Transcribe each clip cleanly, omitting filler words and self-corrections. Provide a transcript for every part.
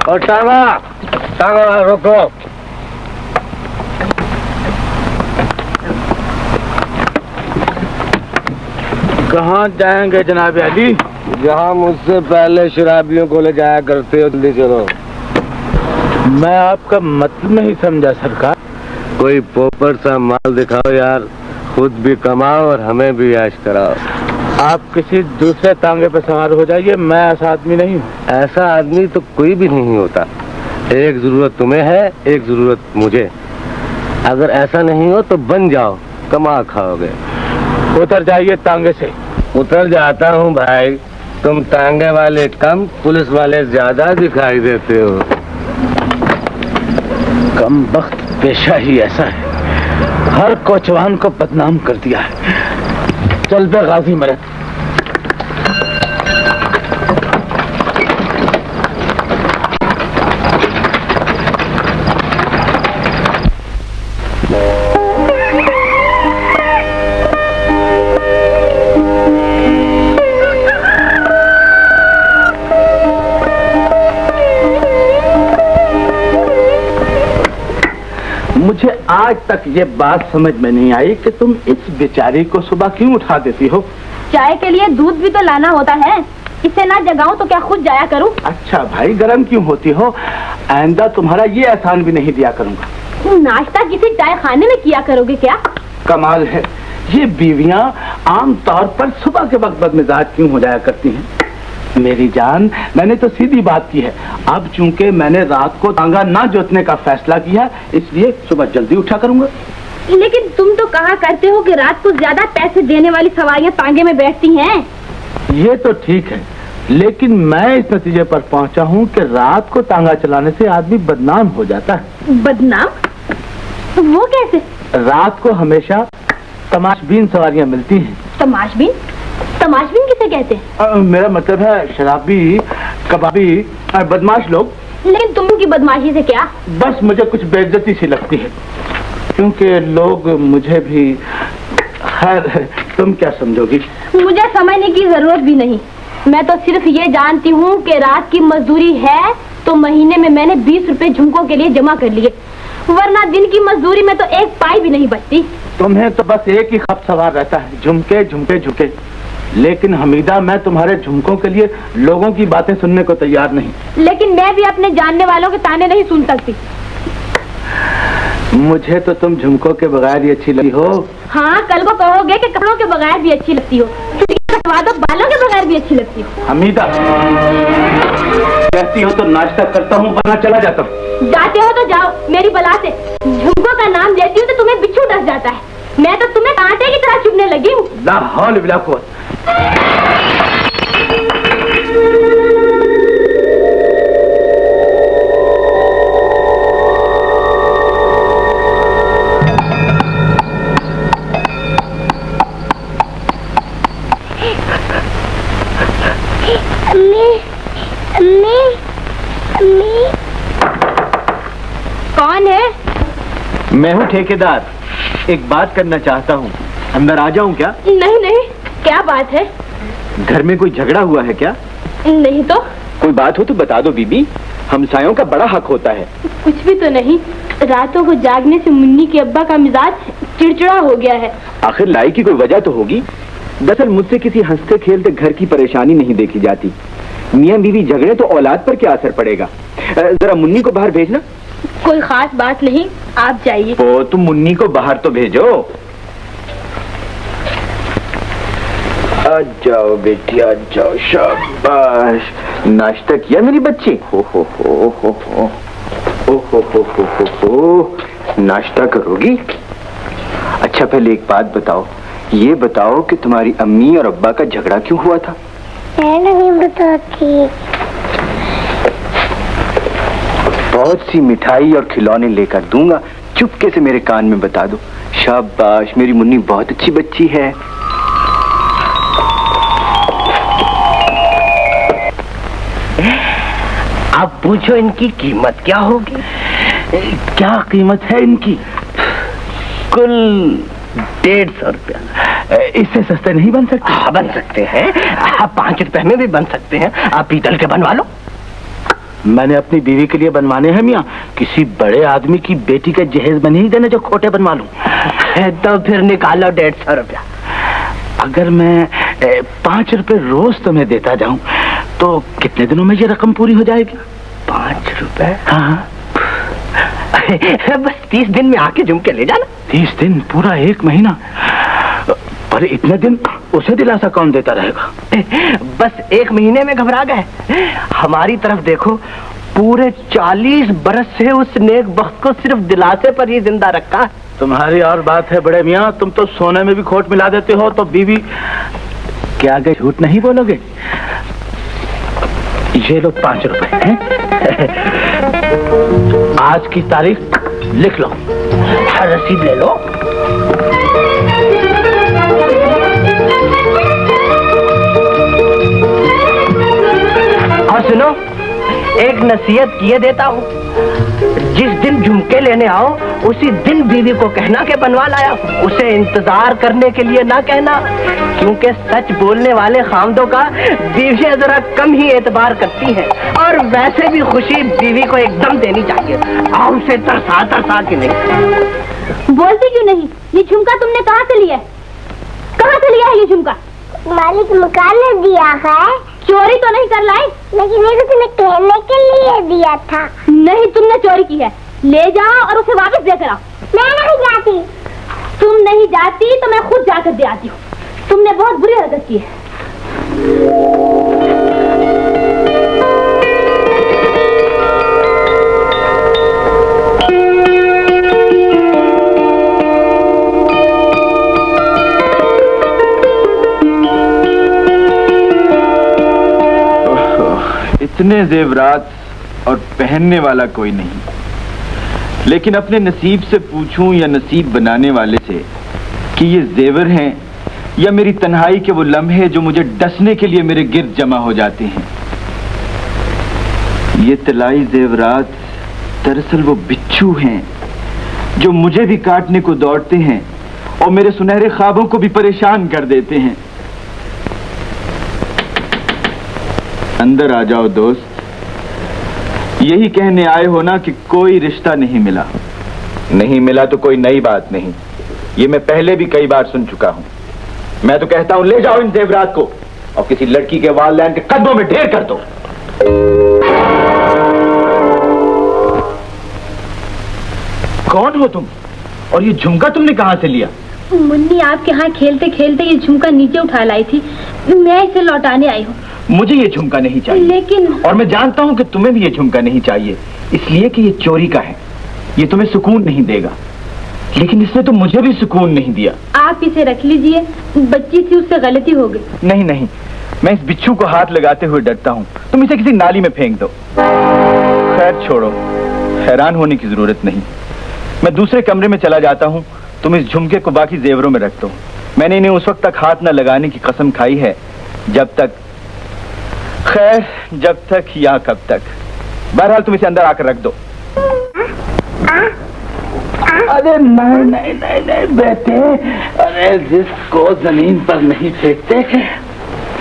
और टांगा टांगा रोको। कहाँ जाएंगे जनाब अली? जहाँ मुझसे पहले शराबियों को ले जाया करते हो, जल्दी चलो। मैं आपका मतलब नहीं समझा सरकार। कोई पोपट सा माल दिखाओ यार, खुद भी कमाओ और हमें भी ऐश कराओ। आप किसी दूसरे तांगे पर सवार हो जाइए, मैं ऐसा आदमी नहीं हूँ। ऐसा आदमी तो कोई भी नहीं होता। एक जरूरत तुम्हें है, एक जरूरत मुझे। अगर ऐसा नहीं हो तो बन जाओ, कमा खाओगे। उतर जाइए तांगे से। उतर जाता हूँ भाई, तुम तांगे वाले कम, पुलिस वाले ज्यादा दिखाई देते हो। कम वक्त पेशा ही ऐसा है, हर कोचवान को बदनाम कर दिया है। चल पे गाजी मरद। मुझे आज तक ये बात समझ में नहीं आई कि तुम इस बेचारी को सुबह क्यों उठा देती हो? चाय के लिए दूध भी तो लाना होता है, इसे ना जगाऊं तो क्या खुद जाया करूं? अच्छा भाई, गरम क्यों होती हो? आइंदा तुम्हारा ये एहसान भी नहीं दिया करूंगा। नाश्ता किसी चाय खाने में किया करोगे क्या? कमाल है, ये बीवियां आम तौर पर सुबह के वक्त बदमिजाज क्यों हो जाया करती हैं? मेरी जान, मैंने तो सीधी बात की है। अब चूंकि मैंने रात को तांगा ना जोतने का फैसला किया, इसलिए सुबह जल्दी उठा करूंगा। लेकिन तुम तो कहा करते हो कि रात को ज्यादा पैसे देने वाली सवारियां तांगे में बैठती हैं। ये तो ठीक है, लेकिन मैं इस नतीजे पर पहुंचा हूं कि रात को तांगा चलाने से आदमी बदनाम हो जाता है। बदनाम? वो कैसे? रात को हमेशा तमाशबीन सवारियां मिलती हैं। तमाशबीन? तमाशबीन किसे कहते हैं? मेरा मतलब है शराबी, कबाबी, बदमाश लोग। लेकिन तुम की बदमाशी से क्या? बस मुझे कुछ बेइज्जती सी लगती है, क्योंकि लोग मुझे भी। खैर, तुम क्या समझोगी? मुझे समझने की जरूरत भी नहीं। मैं तो सिर्फ ये जानती हूँ कि रात की मजदूरी है तो महीने में मैंने 20 रुपए झुमकों के लिए जमा कर लिए, वरना दिन की मजदूरी में तो एक पाई भी नहीं बचती। तुम्हें तो बस एक ही खप सवार रहता है, झुमके झुमके झुमके। लेकिन हमीदा, मैं तुम्हारे झुमकों के लिए लोगों की बातें सुनने को तैयार नहीं। लेकिन मैं भी अपने जानने वालों के ताने नहीं सुन सकती। मुझे तो तुम झुमकों के बगैर ही अच्छी लगी हो। हाँ, कल को कहोगे कि कपड़ों के बगैर भी अच्छी लगती हो, कटवा दो, बालों के बगैर भी अच्छी लगती हो। हमीदा, कहती हो तो नाश्ता करता हूँ, वरना चला जाता हूँ। जाते हो तो जाओ, मेरी बला से झुमकों का नाम लेती हूँ तो तुम्हें बिच्छू डस जाता है। मैं तो तुम्हें कांटे की तरह चुभने लगी हूँ। ला हौल बिला कुव्वत। अम्मी, अम्मी, अम्मी। कौन है? मैं हूँ ठेकेदार, एक बात करना चाहता हूँ, अंदर आ जाऊँ क्या? नहीं नहीं, क्या बात है? घर में कोई झगड़ा हुआ है क्या? नहीं तो। कोई बात हो तो बता दो बीबी, हमसायों का बड़ा हक होता है। कुछ भी तो नहीं, रातों को जागने से मुन्नी के अब्बा का मिजाज चिड़चिड़ा हो गया है। आखिर लाई की कोई वजह तो होगी। दरअसल मुझसे किसी हंसते खेलते घर की परेशानी नहीं देखी जाती। मियाँ बीवी झगड़े तो औलाद पर क्या असर पड़ेगा? जरा मुन्नी को बाहर भेजना। कोई खास बात नहीं, आप जाइए। ओ, तुम मुन्नी को बाहर तो भेजो। आ जाओ बेटी, आ जाओ, शाबाश। नाश्ता किया मेरी बच्ची? हो हो हो हो हो हो हो हो हो हो। नाश्ता करोगी? अच्छा, पहले एक बात बताओ, ये बताओ कि तुम्हारी अम्मी और अब्बा का झगड़ा क्यों हुआ था? मैं नहीं बताती। बहुत सी मिठाई और खिलौने लेकर दूंगा, चुपके से मेरे कान में बता दो। शाबाश, मेरी मुन्नी बहुत अच्छी बच्ची है। अब पूछो इनकी कीमत क्या होगी? क्या कीमत है इनकी? कुल 150 रुपया। इससे सस्ते नहीं बन सकते? हाँ, बन सकते हैं। आप 5 रुपए में भी बन सकते हैं। आप पीतल के बनवा लो। मैंने अपनी बीवी के लिए बनवाने हैं मियाँ। किसी बड़े आदमी की बेटी के जहेज में नहीं देने जो खोटे बनवा लूं। तो फिर निकालो 150 रुपया। अगर मैं 5 रुपए रोज तुम्हें देता जाऊं तो कितने दिनों में ये रकम पूरी हो जाएगी? 5 रुपए? हाँ। बस 30 दिन में आके झुमके ले जाना। 30 दिन? पूरा 1 महीना? पर इतने दिन उसे दिलासा कौन देता रहेगा? बस 1 महीने में घबरा गए? हमारी तरफ देखो, पूरे 40 बरस से उस नेक बख्त को सिर्फ दिलासे पर ही जिंदा रखा। तुम्हारी और बात है बड़े मियाँ, तुम तो सोने में भी खोट मिला देते हो, तो बीवी क्या आगे झूठ नहीं बोलोगे? ये लो 5 रुपए हैं। आज की तारीख लिख लो, रसीद ले लो। और सुनो, एक नसीहत किए देता हूँ, जिस दिन झुमके लेने आओ उसी दिन बीवी को कहना कि बनवा लाया। उसे इंतजार करने के लिए ना कहना, क्योंकि सच बोलने वाले खामदों का बीवियां जरा कम ही एतबार करती हैं। और वैसे भी खुशी बीवी को एकदम देनी चाहिए, आम से तरसा तरसा के नहीं। बोलती क्यों नहीं? ये झुमका तुमने कहाँ से लिया? कहाँ से लिया है ये झुमका? मालिक मकान ने दिया है। चोरी तो नहीं कर लाई? लेकिन ये तो तुम्हें कहने के लिए दिया था। नहीं, तुमने चोरी की है। ले जाओ और उसे वापस देकर आओ। मैं नहीं जाती। तुम नहीं जाती तो मैं खुद जाकर दे आती हूँ। तुमने बहुत बुरी हरकत की है। इतने जेवरात और पहनने वाला कोई नहीं, लेकिन अपने नसीब से पूछूं या नसीब बनाने वाले से कि ये जेवर हैं या मेरी तन्हाई के वो लम्हे जो मुझे डसने के लिए मेरे गिर्द जमा हो जाते हैं। ये तलाई जेवरात दरअसल वो बिच्छू हैं जो मुझे भी काटने को दौड़ते हैं और मेरे सुनहरे ख्वाबों को भी परेशान कर देते हैं। अंदर आ जाओ दोस्त, यही कहने आए हो ना कि कोई रिश्ता नहीं मिला? नहीं मिला तो कोई नई बात नहीं, ये मैं पहले भी कई बार सुन चुका हूं। मैं तो कहता हूं ले जाओ इन जेवरात को और किसी लड़की के वालिदैन के कदमों में ढेर कर दो। कौन हो तुम और ये झुमका तुमने कहां से लिया? मुन्नी आपके यहाँ खेलते खेलते ये झुमका नीचे उठा लाई थी, मैं इसे लौटाने आई हूँ। मुझे ये झुमका नहीं चाहिए। लेकिन और मैं जानता हूँ कि तुम्हें भी ये झुमका नहीं चाहिए, इसलिए कि ये चोरी का है। ये तुम्हें सुकून नहीं देगा, लेकिन इसने तो मुझे भी सुकून नहीं दिया। आप इसे रख लीजिए, बच्ची थी उससे गलती हो गई। नहीं नहीं, मैं इस बिच्छू को हाथ लगाते हुए डरता हूँ, तुम इसे किसी नाली में फेंक दो। खैर छोड़ो, हैरान होने की जरूरत नहीं। मैं दूसरे कमरे में चला जाता हूँ, तुम इस झुमके को बाकी जेवरों में रख दो। मैंने इन्हें उस वक्त तक हाथ न लगाने की कसम खाई है जब तक, खैर जब तक या कब तक। बहरहाल तुम इसे अंदर आकर रख दो। अरे नहीं नहीं नहीं नहीं बेटे, अरे जिसको जमीन पर नहीं फेंकते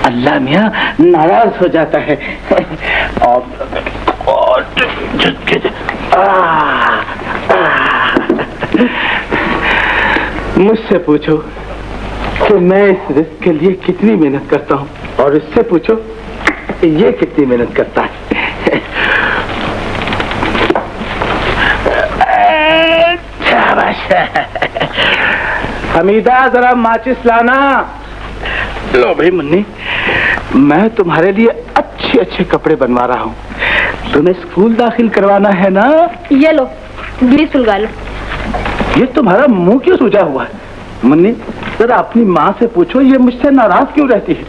अल्लाह मियाँ नाराज हो जाता है। और मुझसे पूछो कि मैं इस रिस्क के लिए कितनी मेहनत करता हूँ, और इससे पूछो ये कितनी मेहनत करता है। हमीदा जरा माचिस लाना। लो भाई मुन्नी, मैं तुम्हारे लिए अच्छे अच्छे कपड़े बनवा रहा हूँ, तुम्हें स्कूल दाखिल करवाना है ना? ये लो, बीड़ी सुलगा लो। ये तुम्हारा मुंह क्यों सूजा हुआ है? मुन्नी जरा अपनी माँ से पूछो ये मुझसे नाराज क्यों रहती है?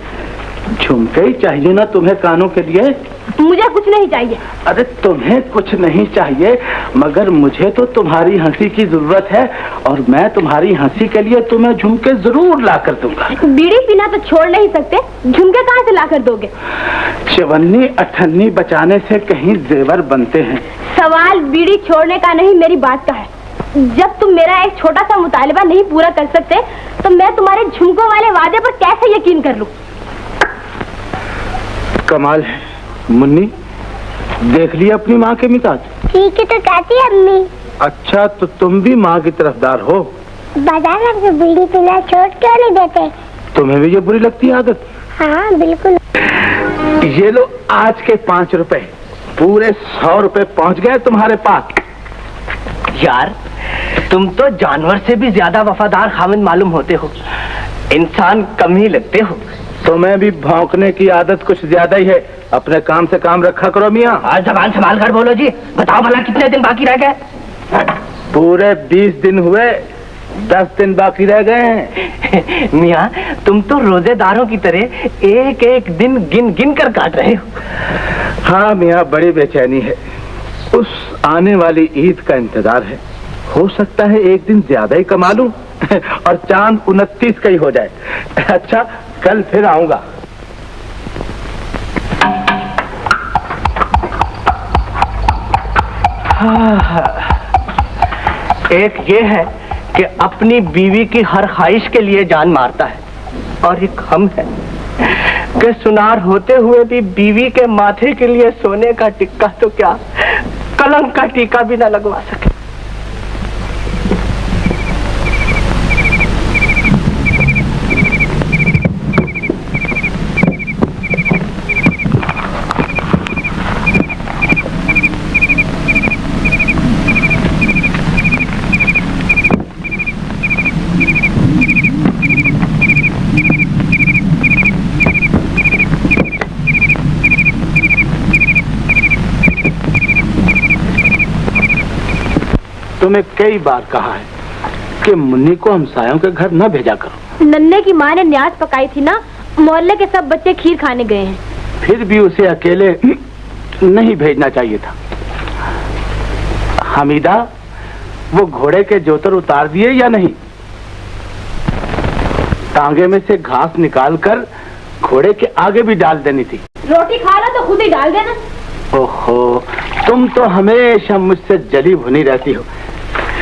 झुमके ही चाहिए ना तुम्हें कानों के लिए? मुझे कुछ नहीं चाहिए। अरे तुम्हें कुछ नहीं चाहिए, मगर मुझे तो तुम्हारी हंसी की जरूरत है, और मैं तुम्हारी हंसी के लिए तुम्हें झुमके जरूर ला कर दूंगा। बीड़ी पीना तो छोड़ नहीं सकते, झुमके कहाँ से ला कर दोगे? चवन्नी अठन्नी बचाने से कहीं जेवर बनते हैं। सवाल बीड़ी छोड़ने का नहीं, मेरी बात का है। जब तुम मेरा एक छोटा सा मुतालिबा नहीं पूरा कर सकते तो मैं तुम्हारे झुमकों वाले वादे पर कैसे यकीन कर लूं? कमाल है मुन्नी, देख लिया अपनी माँ के मिजाज? ठीक है तो कहती है अम्मी। अच्छा, तो तुम भी माँ की तरफदार हो? बाजार में बीड़ी पीना छोड़ क्यों नहीं देते? तुम्हें भी ये बुरी लगती है आदत? हाँ बिल्कुल। ये लो आज के 5 रुपए, पूरे 100 रुपए पहुंच गए तुम्हारे पास। यार, तुम तो जानवर से भी ज्यादा वफादार खामिन मालूम होते हो, इंसान कम ही लगते हो। तुम्हें भी भौंकने की आदत कुछ ज्यादा ही है। अपने काम से काम रखा करो मियाँ। आज जबान संभाल कर बोलो जी। बताओ भला कितने दिन बाकी रह गए? पूरे 20 दिन हुए, 10 दिन बाकी रह गए हैं। मियाँ, तुम तो रोजेदारों की तरह एक एक दिन गिन गिन कर काट रहे हो। हाँ मियाँ, बड़ी बेचैनी है। उस आने वाली ईद का इंतजार है। हो सकता है एक दिन ज्यादा ही कमा लूं और चांद 29 का ही हो जाए। अच्छा, कल फिर आऊंगा। एक ये है कि अपनी बीवी की हर ख्वाहिश के लिए जान मारता है, और एक हम है कि सुनार होते हुए भी बीवी के माथे के लिए सोने का टिक्का तो क्या, कलंक का टीका भी न लगवा सके। तुम्हें कई बार कहा है कि मुन्नी को हमसायों के घर न भेजा करो। नन्हे की माँ ने न्याज पकाई थी ना, मोहल्ले के सब बच्चे खीर खाने गए हैं। फिर भी उसे अकेले नहीं भेजना चाहिए था। हमीदा, वो घोड़े के जोतर उतार दिए या नहीं? टांगे में से घास निकालकर घोड़े के आगे भी डाल देनी थी। रोटी खा लो तो खुद ही डाल देना। ओहो, तुम तो हमेशा मुझसे जली भुनी रहती हो।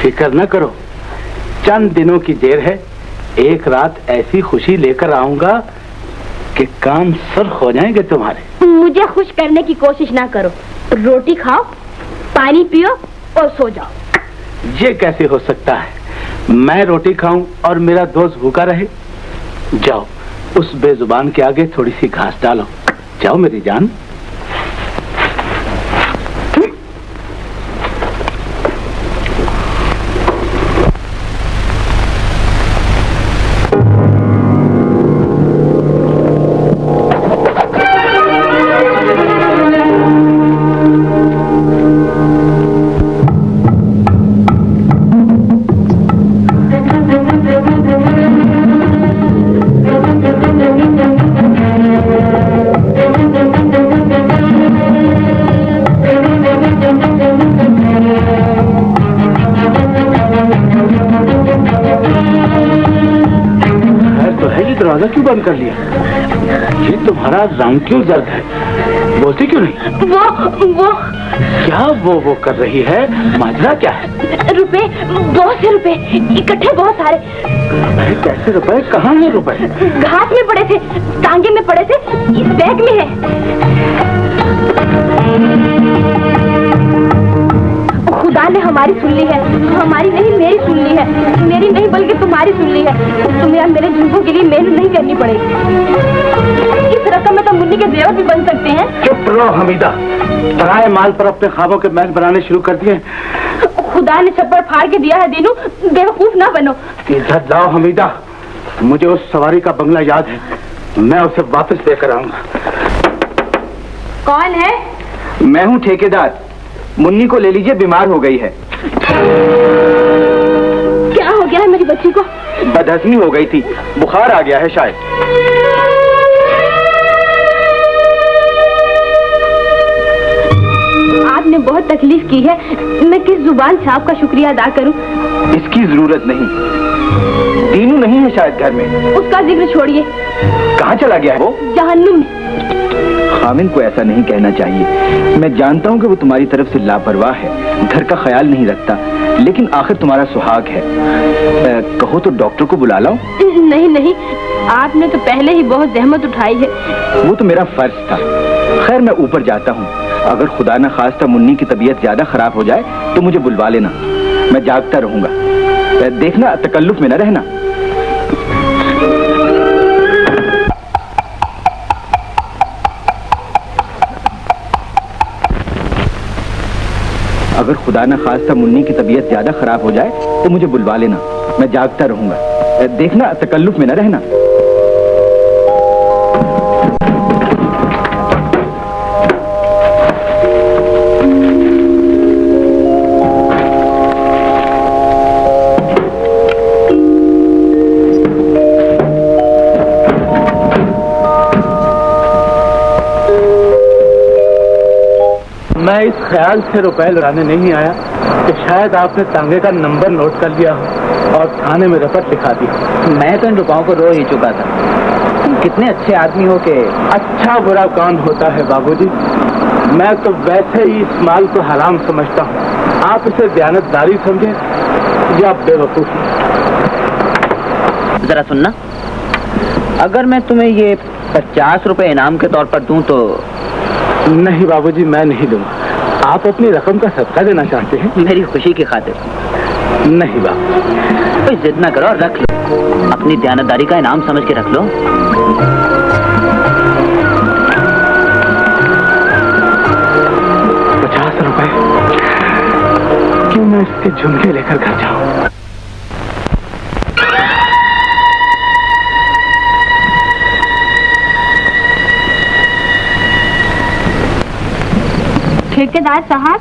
फिक्र न करो, चंद दिनों की देर है। एक रात ऐसी खुशी लेकर आऊंगा कि कान सर हो जाएंगे तुम्हारे। मुझे खुश करने की कोशिश ना करो। रोटी खाओ, पानी पियो और सो जाओ। ये कैसे हो सकता है? मैं रोटी खाऊं और मेरा दोस्त भूखा रहे? जाओ, उस बेजुबान के आगे थोड़ी सी घास डालो। जाओ मेरी जान। दरवाजा क्यों बंद कर लिया? ये तुम्हारा रंग क्यों जर्द है? बोलती क्यों नहीं? वो क्या वो कर रही है? माजरा क्या है? रुपए, बहुत से रुपए इकट्ठे, बहुत सारे। रुपए? कैसे रुपए? कहाँ है रुपए? घास में पड़े थे, टांगे में पड़े थे, इस बैग में है। खुदा ने हमारी सुन ली है। हमारी नहीं, मेरी सुन ली है। मेरी नहीं बल्कि तुम्हारी सुन ली है। तुम्हें मेरे झुमकों के लिए मेहनत नहीं करनी पड़ेगी। इस रकम में तो मुन्नी के जेवर भी बन सकते हैं। चुप रहो हमीदा, पराए माल पर अपने ख्वाबों के महल बनाने शुरू कर दिए। खुदा ने छप्पर फाड़ के दिया है दीनू, बेवकूफ ना बनो। इधर लाओ हमीदा, मुझे उस सवारी का बंगला याद है। मैं उसे वापस लेकर आऊंगा। कौन है? मैं हूँ ठेकेदार। मुन्नी को ले लीजिए, बीमार हो गई है। क्या हो गया है मेरी बच्ची को? बदहजमी हो गई थी, बुखार आ गया है शायद। आपने बहुत तकलीफ की है। मैं किस जुबान से आपका शुक्रिया अदा करूं? इसकी जरूरत नहीं। दीनू नहीं है शायद घर में। उसका जिक्र छोड़िए। कहाँ चला गया है वो? जहन्नुम में। खामिन को ऐसा नहीं कहना चाहिए। मैं जानता हूँ कि वो तुम्हारी तरफ से लापरवाह है, घर का ख्याल नहीं रखता, लेकिन आखिर तुम्हारा सुहाग है। कहो तो डॉक्टर को बुला लाओ। नहीं नहीं, आपने तो पहले ही बहुत जहमत उठाई है। वो तो मेरा फर्ज था। खैर, मैं ऊपर जाता हूँ। अगर खुदा न खास्ता मुन्नी की तबीयत ज्यादा खराब हो जाए तो मुझे बुलवा लेना, मैं जागता रहूंगा। देखना तकल्लुफ में न रहना। अगर खुदा न खास्ता मुन्नी की तबीयत ज्यादा खराब हो जाए तो मुझे बुलवा लेना, मैं जागता रहूंगा। देखना तकल्लुफ में न रहना। मैं इस ख्याल से रुपए लुटाने नहीं आया कि शायद आपने तांगे का नंबर नोट कर लिया हो और थाने में रपट लिखा दी। मैं तो इन रुपयों को रो ही चुका था। तुम कितने अच्छे आदमी हो के। अच्छा बुरा कौन होता है बाबूजी, मैं तो वैसे ही इस माल को हराम समझता हूँ। आप इसे दयानतदारी समझे या बेवकूफी। जरा सुनना, अगर मैं तुम्हें ये 50 रुपए इनाम के तौर पर दूं तो। नहीं बाबूजी, मैं नहीं दूंगा। आप अपनी रकम का सदका देना चाहते हैं? मेरी खुशी की खातिर। नहीं बाबू, कोई जिद ना करो और रख लो, अपनी दयानतदारी का इनाम समझ के रख लो। 50 रुपए? क्यों मैं इसके झुमके लेकर घर जाऊं? ठेकेदार साहब,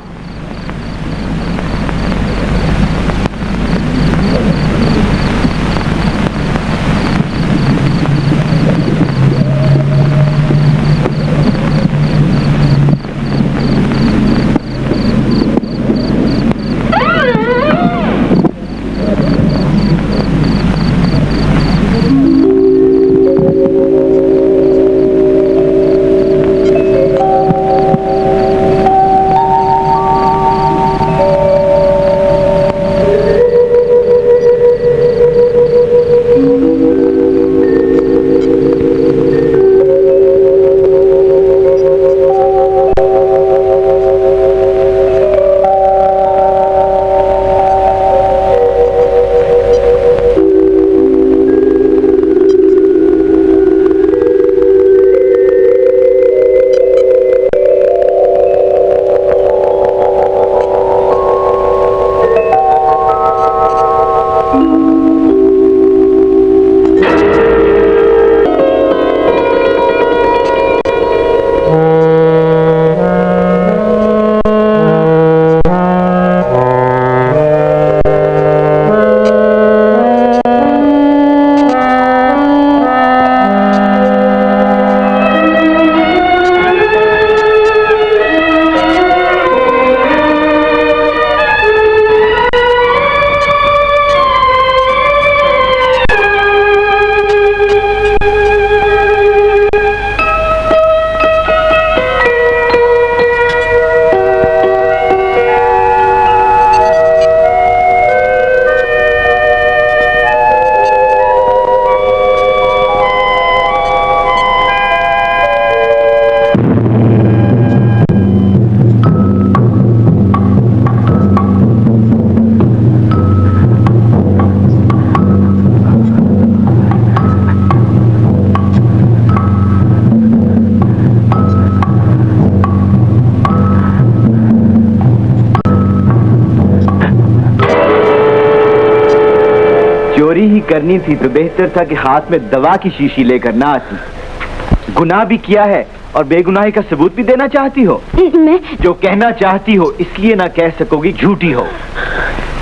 चोरी ही करनी थी तो बेहतर था कि हाथ में दवा की शीशी लेकर ना आती। गुनाह भी किया है और बेगुनाही का सबूत भी देना चाहती हो। मैं जो कहना चाहती हो इसलिए ना कह सकोगी झूठी हो।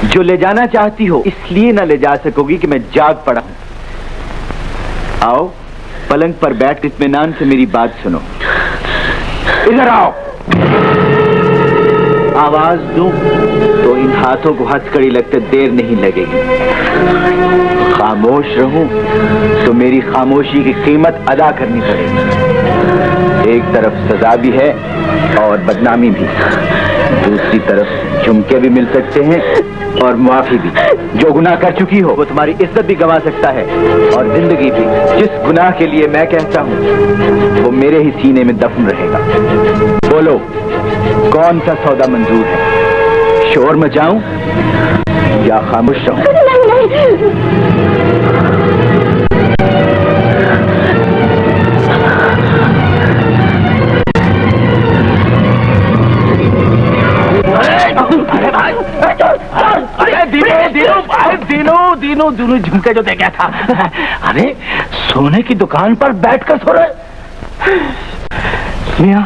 जो ले जाना चाहती हो इसलिए ना ले जा सकोगी कि मैं जाग पड़ा हूं। आओ पलंग पर बैठ इत्मीनान से मेरी बात सुनो। इधर आओ। आवाज दूं तो इन हाथों को हथकड़ी लगते देर नहीं लगेगी। खामोश रहूं तो मेरी खामोशी की कीमत अदा करनी पड़ेगी। एक तरफ सजा भी है और बदनामी भी, दूसरी तरफ झुमके भी मिल सकते हैं और मुआफी भी। जो गुनाह कर चुकी हो वो तुम्हारी इज्जत भी गंवा सकता है और जिंदगी भी। जिस गुनाह के लिए मैं कहता हूं वो मेरे ही सीने में दफन रहेगा। बोलो कौन सा सौदा मंजूर है? शोर मचाऊं या खामोश रहूं? दीनू झुमके जो दे गया था। अरे सोने की दुकान पर बैठकर सो रहे। मियाँ,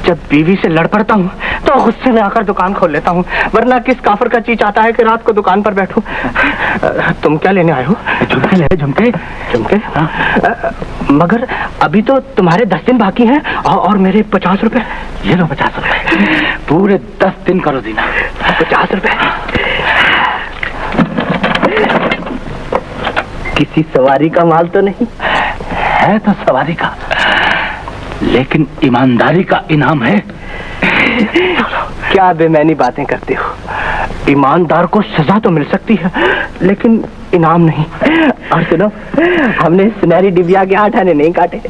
जब बीवी से लड़ पड़ता हूँ तो गुस्से में आकर दुकान खोल लेता हूँ, वरना किस काफर का चीज आता है कि रात को दुकान पर बैठूं। तुम क्या लेने आए हो? झुमके ले, झुमके। झुमके? मगर अभी तो तुम्हारे 10 दिन बाकी हैं और मेरे 50 रुपए। ये लो 50 रुपए, पूरे 10 दिन करो दीना। 50 रुपए। किसी सवारी का माल तो नहीं है? तो सवारी का, लेकिन ईमानदारी का इनाम है। क्या बेमैनी बातें करते हो? ईमानदार को सजा तो मिल सकती है, लेकिन इनाम नहीं। और सुनो, हमने सुनहरी डिबिया के 8 आने नहीं काटे।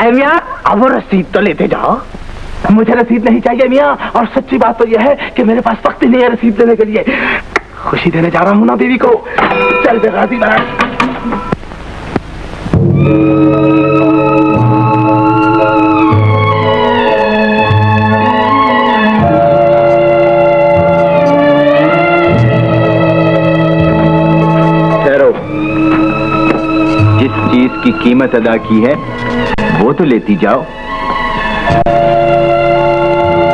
मियां, अब वो रसीद तो लेते जाओ। मुझे रसीद नहीं चाहिए मियाँ, और सच्ची बात तो यह है कि मेरे पास वक्त ही नहीं है रसीद देने के लिए। खुशी देने जा रहा हूँ ना बीवी को। चल बे गाजी महाराज। ठहरो, जिस चीज की कीमत अदा की है वो तो लेती जाओ।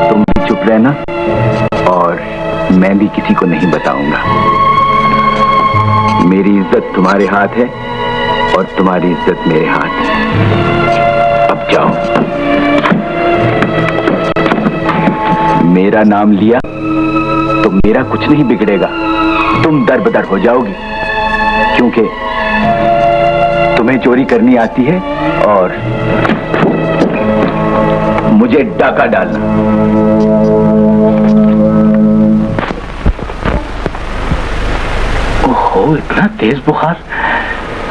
तुम भी चुप रहना और मैं भी किसी को नहीं बताऊंगा। मेरी इज्जत तुम्हारे हाथ है और तुम्हारी इज्जत मेरे हाथ। अब जाओ। मेरा नाम लिया तो मेरा कुछ नहीं बिगड़ेगा, तुम दरबदर हो जाओगी, क्योंकि तुम्हें चोरी करनी आती है और मुझे डाका डालना। ओहो, इतना तेज बुखार।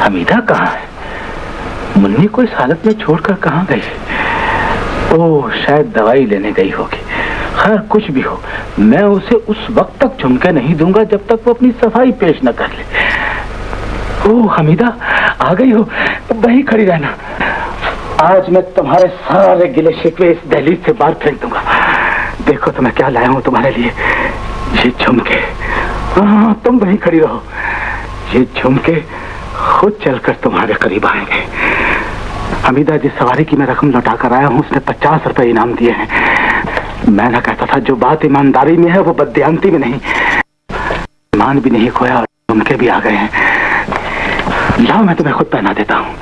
हमीदा कहाँ है? मुन्नी को इस हालत में छोड़कर कहाँ गई? ओह, शायद दवाई लेने गई होगी। खैर, कुछ भी हो, मैं उसे उस वक्त तक झुमके नहीं दूंगा जब तक वो अपनी सफाई पेश न कर ले। ओह हमीदा, आ गई हो? वहीं खड़ी रहना। आज मैं तुम्हारे सारे गिले शिकवे इस दहलीज से बाहर फेंक दूंगा। देखो तो मैं क्या लाया हूँ तुम्हारे लिए। ये झुमके। हाँ, तुम वहीं खड़ी रहो। ये झुमके खुद चलकर तुम्हारे करीब आएंगे। हमीदा, जिस सवारी की मैं रकम लौटा कर आया हूँ उसने 50 रुपए इनाम दिए हैं। मैं ना कहता था जो बात ईमानदारी में है वो बददियानती में नहीं। ईमान भी नहीं खोया और झुमके भी आ गए हैं। लाओ, मैं तुम्हें खुद पहना देता हूँ।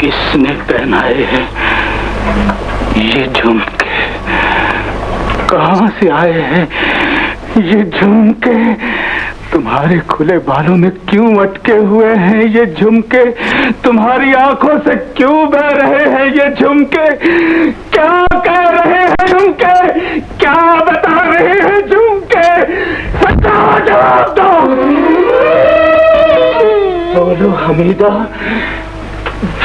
किसने पहनाए हैं ये झुमके? कहाँ से आए हैं ये झुमके? तुम्हारे खुले बालों में क्यों अटके हुए हैं ये झुमके? तुम्हारी आंखों से क्यों बह रहे हैं ये झुमके? क्या कह रहे हैं झुमके? क्या बता रहे हैं झुमके? सच्चा जवाब दो। बोलो हमीदा,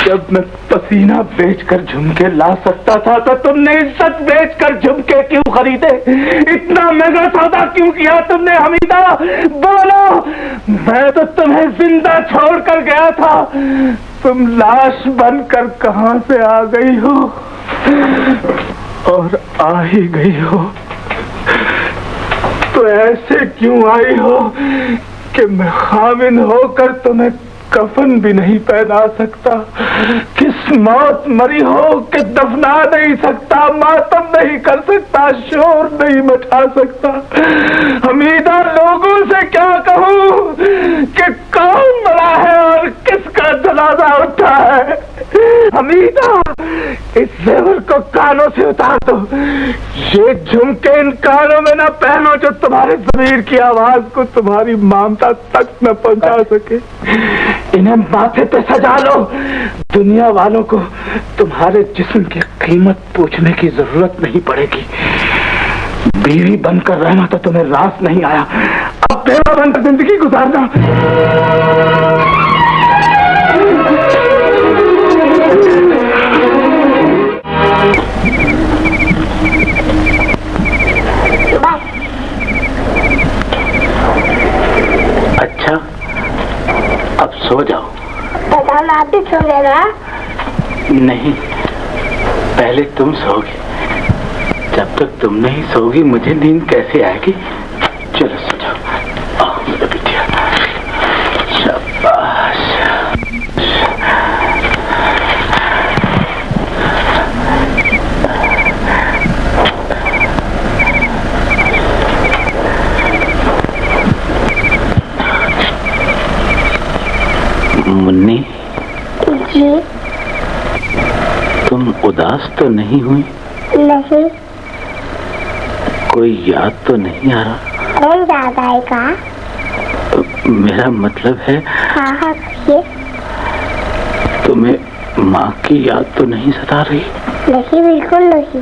जब मैं पसीना बेचकर झुमके ला सकता था तो तुमने इज्जत बेचकर झुमके क्यों खरीदे? इतना महंगा सौदा क्यों किया तुमने हमीदा? बोलो, मैं तो तुम्हें जिंदा छोड़कर गया था, तुम लाश बनकर कहां से आ गई हो? और आ ही गई हो। तो ऐसे क्यों आई हो कि मैं खामिन होकर तुम्हें कफन भी नहीं पहना सकता, किस मौत मरी हो कि दफना नहीं सकता, मातम नहीं कर सकता, शोर नहीं मचा सकता। हमीदा, लोगों से क्या कहूँ कि कौन मरा है और किसका जनाजा उठा है। हमीदा, इस जेवर को कानों से उतार दो, ये झुमके इन कानों में न पहनो जो तुम्हारे ज़मीर की आवाज को तुम्हारी ममता तक न पहुंचा सके। इन्हें माथे पे सजा लो। दुनिया वालों को तुम्हारे जिस्म की कीमत पूछने की जरूरत नहीं पड़ेगी। बीवी बनकर रहना तो तुम्हें रास नहीं आया, अब बेवा बनकर जिंदगी गुजारना। अच्छा, अब सो जाओ। हम आप भी सो जाना। नहीं, पहले तुम सोओगे। जब तक तुम नहीं सोओगी मुझे नींद कैसे आएगी। चलो सो जाओ। आओ मेरा बिटिया, शाबाश। मुन्नी जी, तुम उदास तो नहीं हुई? नहीं। कोई याद तो नहीं आ रहा? कौन याद आएगा? मेरा मतलब है हाँ हाँ, कहिए। तुम्हें माँ की याद तो नहीं सता रही? नहीं, बिल्कुल नहीं।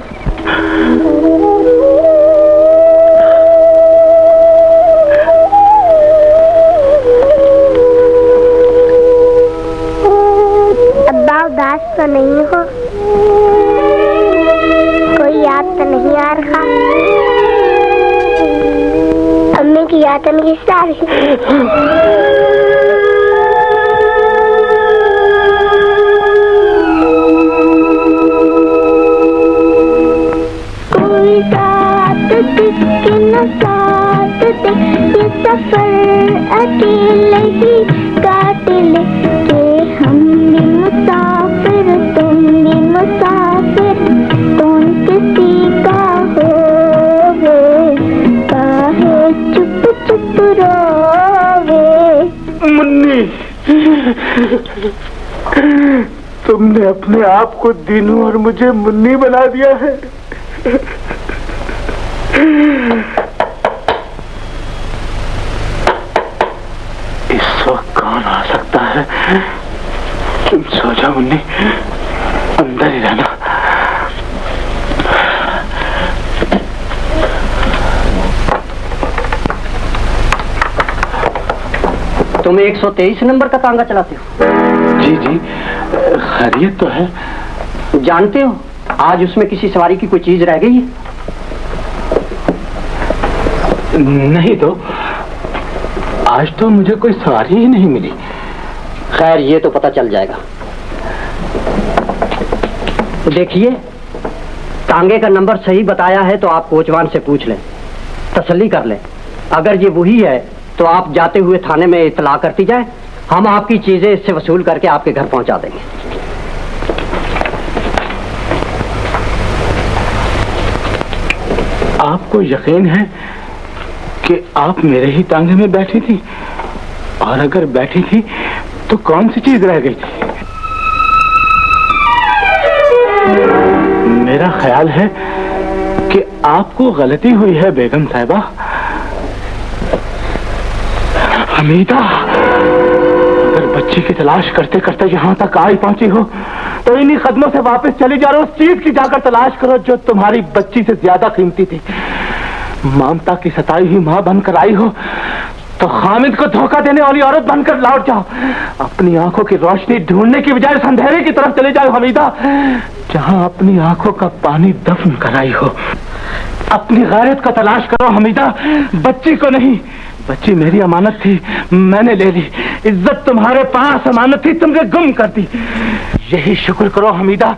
अब्बा उदास तो नहीं हो? कोई याद तो नहीं आ रहा? अम्मी की याद तो नहीं आ रही? कोई साथ किसके न साथ दे, ये सफर अकेले ही काट ले। कि हम भी मुसाफिर, तुम भी मुसाफिर, कौन किसी का होवे, काहे चुप चुप रोवे। मुन्नी, तुमने अपने आप को दीनू और मुझे मुन्नी बना दिया है। इस वक्त कौन आ सकता है? तुम सो जाओ मुन्नी, अंदर ही रहना। तुम 123 नंबर का तांगा चलाते हो? जी जी, खैरियत तो है। जानते हो आज उसमें किसी सवारी की कोई चीज रह गई है? नहीं तो, आज तो मुझे कोई सवारी ही नहीं मिली। खैर, ये तो पता चल जाएगा। देखिए, तांगे का नंबर सही बताया है तो आप कोचवान से पूछ लें, तसल्ली कर लें। अगर ये वही है तो आप जाते हुए थाने में इतला करती जाए, हम आपकी चीजें इससे वसूल करके आपके घर पहुंचा देंगे। आपको यकीन है कि आप मेरे ही तांगे में बैठी थी? और अगर बैठी थी तो कौन सी चीज रह गई थी? मेरा ख्याल है कि आपको गलती हुई है बेगम साहिबा। हमीदा, अगर बच्ची की तलाश करते करते यहाँ तक आई पहुंची हो तो इन्हीं कदमों से वापस चली जा रहे हो। उस चीज की जाकर तलाश करो जो तुम्हारी बच्ची से ज्यादा कीमती थी। ममता की सताई हुई माँ बनकर आई हो तो हामिद को धोखा देने वाली औरत बनकर लौट जाओ। अपनी आंखों की रोशनी ढूंढने की बजाय अंधेरे की तरफ चले जाओ हमीदा, जहां अपनी आंखों का पानी दफन कराई हो। अपनी गैरत का तलाश करो हमीदा, बच्ची को नहीं, बच्ची मेरी अमानत थी, मैंने ले ली। इज्जत तुम्हारे पास अमानत थी, तुमने गुम कर दी। यही शुक्र करो हमीदा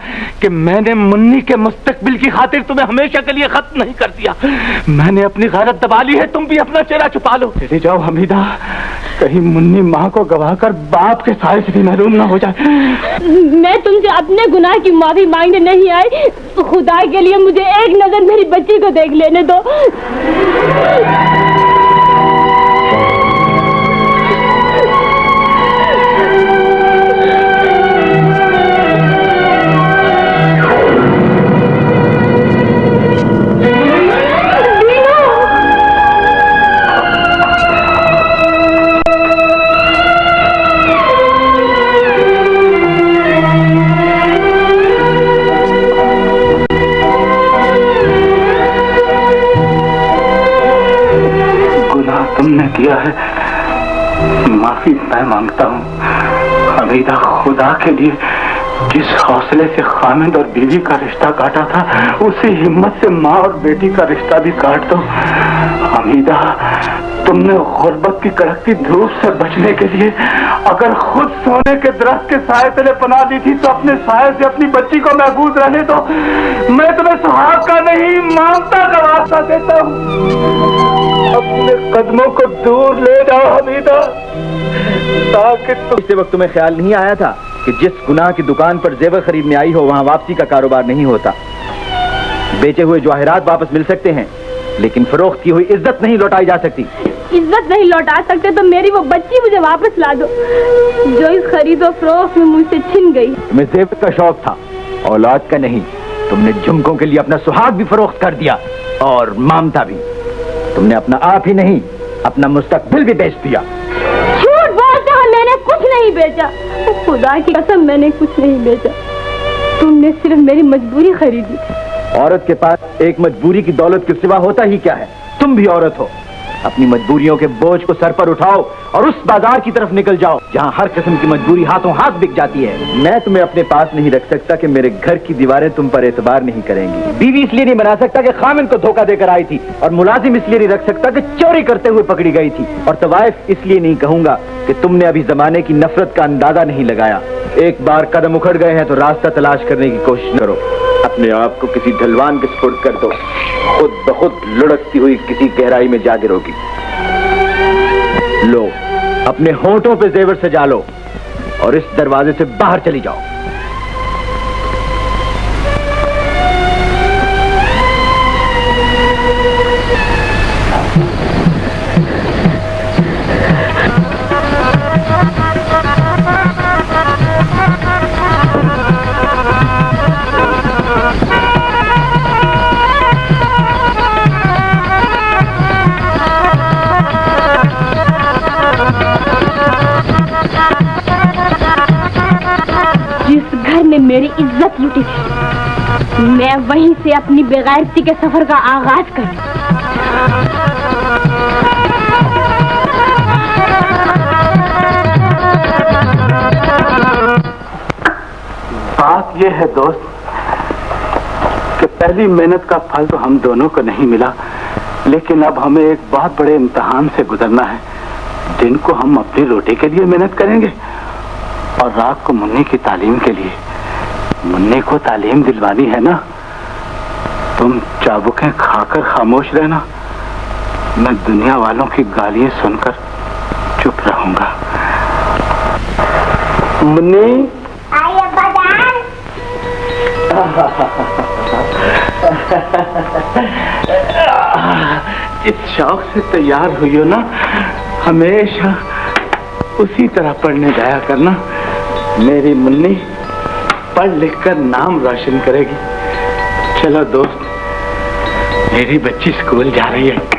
कि मैंने मुन्नी के मुस्तकबिल की खातिर तुम्हें हमेशा के लिए खत्म नहीं कर दिया। मैंने अपनी गैरत दबा ली है, तुम भी अपना चेहरा छुपा लो। चले जाओ हमीदा, कहीं मुन्नी माँ को गवाकर बाप के साए से भी महरूम ना हो जाए। मैं तुमसे अपने गुनाह की माफी मांगने नहीं आई, तो खुदा के लिए मुझे एक नजर मेरी बच्ची को देख लेने दो। किया है, माफी मैं मांगता हूँ। हमीदा, खुदा के लिए जिस हौसले से खामिद और बीवी का रिश्ता काटा था, उसी हिम्मत से माँ और बेटी का रिश्ता भी काट दो। हमीदा, तुमने गुर्बत की कड़कती धूप से बचने के लिए अगर खुद सोने के दरख्त के साए तले पनाह दी थी, तो अपने साए से अपनी बच्ची को महफूज रहने दो। मैं तुम्हें सुहाग का नहीं, ममता का वास्ता देता हूँ। अपने कदमों को दूर ले जाओ हमीदा, ताकि इस वक्त तुम्हें ख्याल नहीं आया था कि जिस गुनाह की दुकान पर जेवर खरीदने आई हो, वहां वापसी का कारोबार नहीं होता। बेचे हुए जवाहरात वापस मिल सकते हैं, लेकिन फरोख्त की हुई इज्जत नहीं लौटाई जा सकती। इज्जत नहीं लौटा सकते तो मेरी वो बच्ची मुझे वापस ला दो, जो इस खरीदो फरोख्त में मुझसे छिन गई। तुम्हें जेवर का शौक था, औलाद का नहीं। तुमने झुमकों के लिए अपना सुहाग भी फरोख्त कर दिया और ममता भी। तुमने अपना आप ही नहीं, अपना मुस्तकबिल भी बेच दिया। झूठ बोलते हो, मैंने कुछ नहीं बेचा। खुदा की कसम, मैंने कुछ नहीं बेचा। तुमने सिर्फ मेरी मजबूरी खरीदी। औरत के पास एक मजबूरी की दौलत के सिवा होता ही क्या है? तुम भी औरत हो। अपनी मजबूरियों के बोझ को सर पर उठाओ और उस बाजार की तरफ निकल जाओ जहां हर किस्म की मजबूरी हाथों हाथ बिक जाती है। मैं तुम्हें अपने पास नहीं रख सकता कि मेरे घर की दीवारें तुम पर एतबार नहीं करेंगी। बीवी इसलिए नहीं बना सकता कि खामिन को धोखा देकर आई थी, और मुलाजिम इसलिए नहीं रख सकता कि चोरी करते हुए पकड़ी गई थी, और तवाइफ इसलिए नहीं कहूंगा कि तुमने अभी जमाने की नफरत का अंदाजा नहीं लगाया। एक बार कदम उखड़ गए हैं तो रास्ता तलाश करने की कोशिश करो। अपने आप को किसी ढलवान के सुपुर्द कर दो, खुद ब खुद लुढ़कती हुई किसी गहराई में जा गिरोगी। लो, अपने होंठों पे जेवर सजा लो और इस दरवाजे से बाहर चली जाओ। मेरी इज्जत लुटी थी, मैं वहीं से अपनी बेगैरती के सफर का आगाज करूं। बात यह है दोस्त कि पहली मेहनत का फल तो हम दोनों को नहीं मिला, लेकिन अब हमें एक बहुत बड़े इम्तिहान से गुजरना है। दिन को हम अपनी रोटी के लिए मेहनत करेंगे और रात को मुन्नी की तालीम के लिए। मुन्नी को तालीम दिलवानी है ना। तुम चाबुकें खाकर खामोश रहना, मैं दुनिया वालों की गालियां सुनकर चुप रहूंगा। मुन्नी, आई अब्बा जान। इस शौक से तैयार हुई हो ना, हमेशा उसी तरह पढ़ने जाया करना। मेरी मुन्नी पढ़ लिख कर नाम रोशन करेगी। चलो दोस्त, मेरी बच्ची स्कूल जा रही है।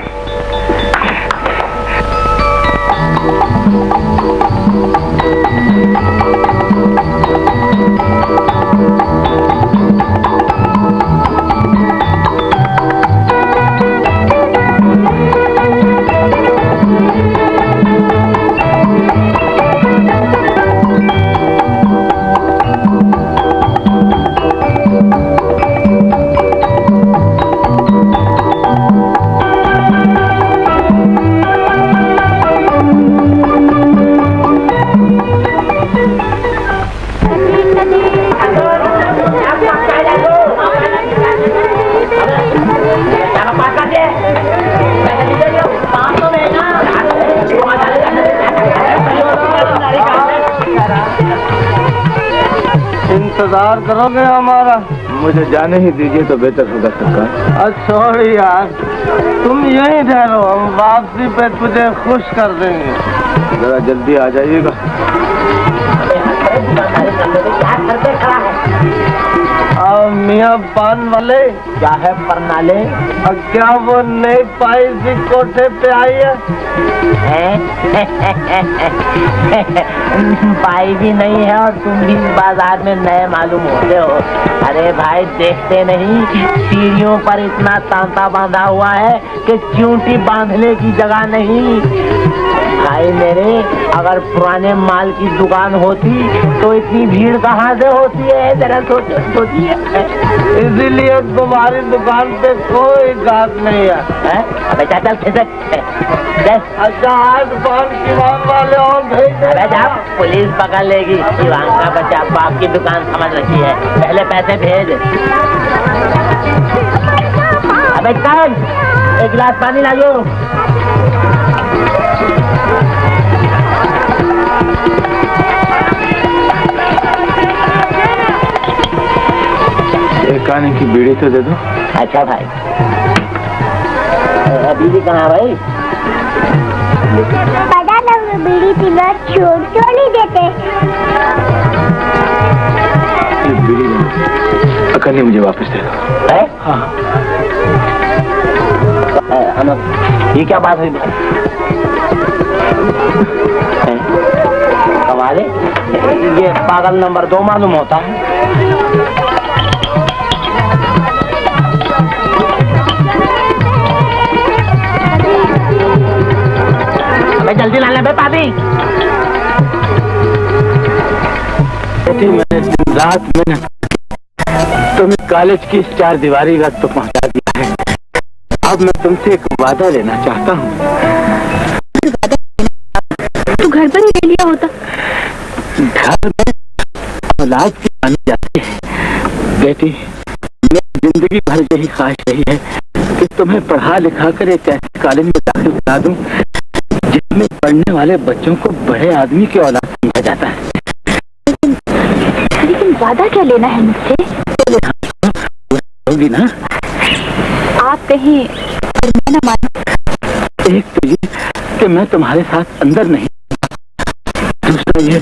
इंतजार करोगे हमारा? मुझे जाने ही दीजिए तो बेहतर होगा सरकार। छोड़ यार, तुम यहीं ठहरो, हम वापसी पे तुझे खुश कर देंगे। जरा जल्दी आ जाइएगा। मियाँ पान वाले, क्या है परनाले? क्या वो नई पाई सी कोठे पे आई है? पाई भी नहीं है और तुम भी इस बाजार में नए मालूम होते हो। अरे भाई देखते नहीं, सीढ़ियों पर इतना तांता बांधा हुआ है कि चूंटी बांधने की जगह नहीं। भाई मेरे, अगर पुराने माल की दुकान होती तो इतनी भीड़ कहाँ से होती है? जरा सोचिए। इसीलिए तुम्हारी दुकान पे कोई ग्राहक नहीं है। अबे चल खिसक। अच्छा आज पान किवान वाले और भेज अबे जा, पुलिस पकड़ लेगी। दीवान का बच्चा बाप की दुकान समझ रखी है, पहले पैसे भेज। अबे चल, एक गिलास पानी लाओ। एक आने की बीड़ी तो दे दो। अच्छा भाई, बीड़ी कहाँ भाई? पता ना वो बीड़ी पीना छोड़ क्यों नहीं देते? बीड़ी अकन्नी मुझे वापस दे दो। है? हाँ। ये क्या बात हुई भाई? कमाल है, ये पागल नंबर 2 मालूम होता है। जल्दी लाना बे पापी। मैंने दिन रात मेहनत तुम्हें कॉलेज की 4 दीवारी तक तो पहुंचा दिया है। अब मैं तुमसे एक वादा लेना चाहता हूँ। तू घर पर ही ले लिया होता। घर में औलाद की मानी जाती है बेटी। मेरी जिंदगी भर यही ख्वाहिश रही है कि तुम्हें पढ़ा लिखा कर एक ऐसे कॉलेज में दाखिल करा दूं जिसमें पढ़ने वाले बच्चों को बड़े आदमी की औलाद समझा जाता है। लेकिन वादा क्या लेना है मुझसे? होगी ना? आप कहीं मैं न मानो। एक तो ये कि मैं तुम्हारे साथ अंदर नहीं, दूसरा ये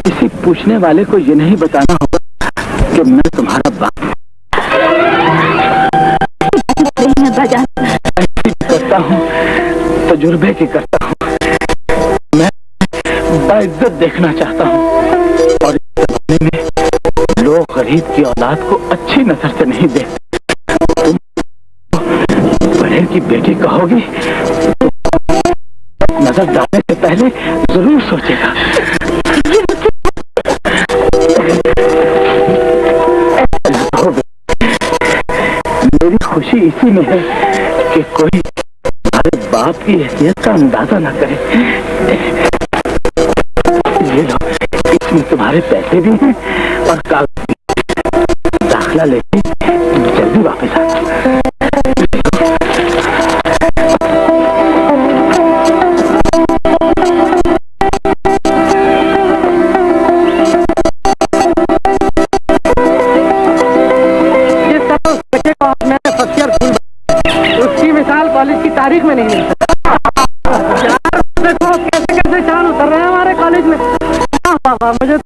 किसी पूछने वाले को ये नहीं बताना होगा कि मैं तुम्हारा बाप करता हूँ, तजुर्बे की करता हूँ। मैं बाइज्जत देखना चाहता हूँ और इस जमाने में लोग गरीब की औलाद को अच्छी नजर से नहीं देखते। तुम बड़े की बेटी कहोगी तो नजर डालने से पहले जरूर सोचेगा। मेरी खुशी इसी में है कि कोई हमारे बाप की हैसियत का अंदाजा न करे। ये लो, इसमें तुम्हारे पैसे भी हैं और कागज भी। दाखिला लेके जल्दी वापस आ। उसकी मिसाल कॉलेज की तारीख में नहीं मिल सकता। देखो कैसे कैसे चांद उतर रहे हैं हमारे कॉलेज में। मुझे तो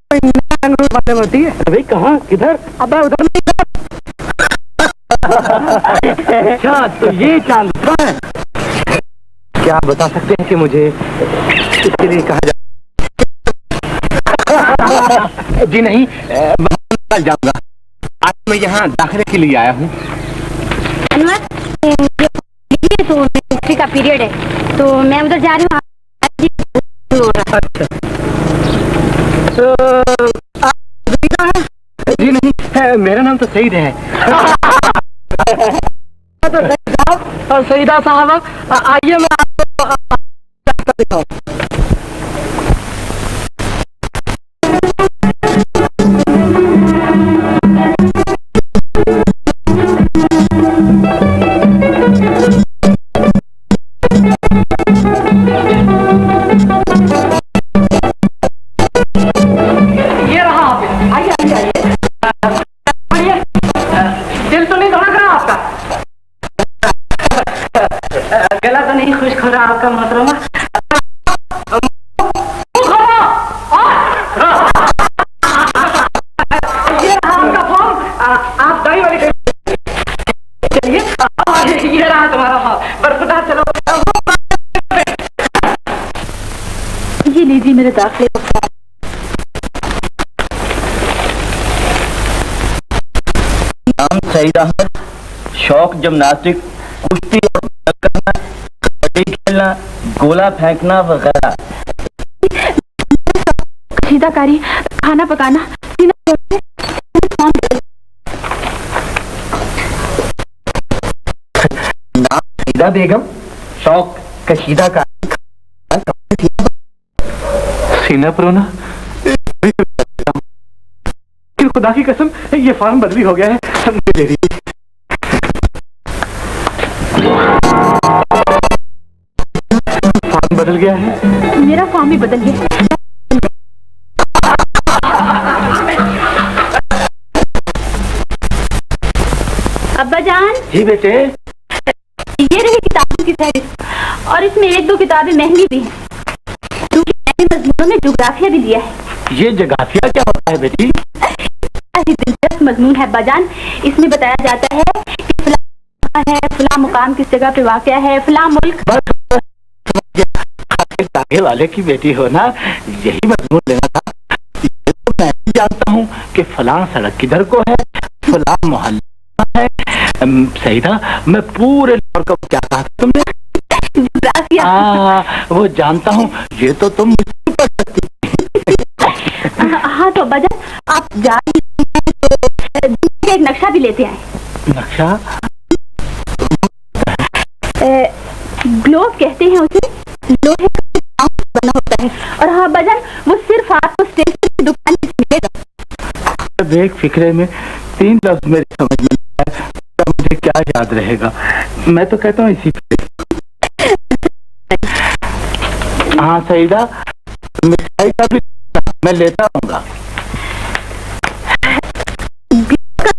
मालूम होती है। भाई कहाँ किधर? अब उधर नहीं। अच्छा तो ये चांद उतरा है। क्या बता सकते हैं कि मुझे इसके लिए कहा जाए? जी नहीं, कल जाऊंगा। आज मैं यहाँ दाखिले के लिए आया हूँ। तो हिस्ट्री का पीरियड है तो मैं उधर जा रही हूँ। अच्छा तो जी नहीं है, मेरा नाम तो सईद है। और सईदा साहबा आइए मैं आपको दिखाऊं। ये रहा, आइए आइए आइए। मोहतरमा। ये रहा आपका फॉर्म, आप दाई वाली चलिए। ये रहा तुम्हारा फॉर्म, बरखुदा चलो। ये लीजिए मेरे दाखिले का फॉर्म। नाम सईद अहमद, शौक जिम्नास्टिक, कुश्ती और करना, कबड्डी खेलना, गोला फेंकना वगैरह। कशीदाकारी, खाना पकाना, नाम सईदा बेगम, शौक कशीदाकारी, सीना परोना। खुदा की कसम ये फॉर्म बदली हो गया है, मुझे दे दीजिए। फॉर्म बदल गया है। मेरा फॉर्म भी बदल गया। अब्बा जान, जी बेटे। ये रही किताबों की फहरिस्त, और इसमें एक दो किताबें महंगी भी हैं, क्योंकि मैंने मजमूनों में ज्योग्राफिया भी लिया है। ये जगाफिया क्या होता है बेटी? दिलचस्प मजमून है अब्बा जान। इसमें बताया जाता है कि फलां है, फलां मुकाम किस जगह पे वाक़या है, फलां मुल्क। बस आगे वाले की बेटी हो ना, यही मजमून लेना था। ये तो मैं भी जानता हूँ कि फलां सड़क किधर को है, फलां मोहल्ला है। सईदा, मैं पूरे लाहौर का क्या कहा तुमने? ज्योग्राफिया। वो जानता हूँ, ये तो तुम मुझसे पढ़ सकती। हाँ तो अब्बा जान, आप जा रही हैं तो एक नक्शा भी लेते आए। नक्शा? ग्लोब कहते हैं उसे, लोहे का बना होता है। और हाँ अब्बा जान, वो सिर्फ आपको स्टेशनरी की दुकान में मिलेगा। बेफिक्रे में 3 लफ्ज मेरी समझ में नहीं आया, तो मुझे क्या याद रहेगा। मैं तो कहता हूँ इसी पे। हाँ सईदा, मिठाई का भी मैं लेता आऊंगा।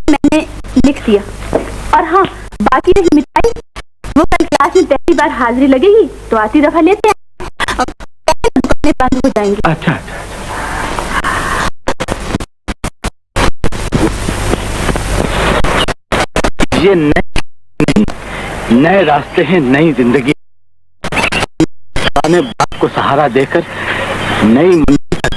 मैंने लिख दिया। और हाँ, बाकी रही मिठाई, वो कल क्लास में पहली बार हाजिरी लगेगी तो आती दफा लेते हैं, अब दुकानें बंद हो जाएंगी। अच्छा अच्छा। ये नए रास्ते हैं, नई जिंदगी। पुराने बाप को सहारा देकर नई मंजिल तक।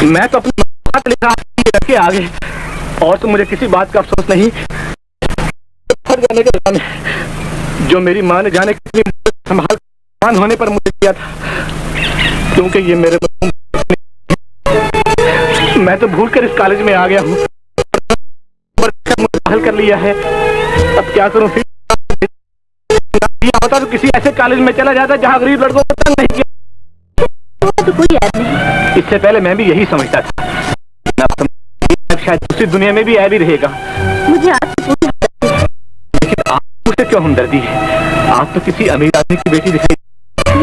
मैं तो अपनी बात लिखा रख के आ गए, और तो मुझे किसी बात का अफसोस नहीं। फट जाने के बाद जो मेरी माँ ने जाने कितनी संभाल मान होने पर मुझे किया था, क्योंकि ये मेरे मैं तो भूल कर इस कॉलेज में आ गया हूँ, मुझे कर लिया है। अब क्या करूँ? फिर होता तो किसी ऐसे कॉलेज में चला जाता जहाँ गरीब लड़कों को तंग नहीं किया। तो कोई याद नहीं। इससे पहले मैं भी यही समझता था, शायद दूसरी दुनिया में भी ऐब ही रहेगा। मुझे आपसे पूछना, लेकिन आप मुझसे क्यों हमदर्दी है? आप तो किसी अमीर आदमी की बेटी दिखाई।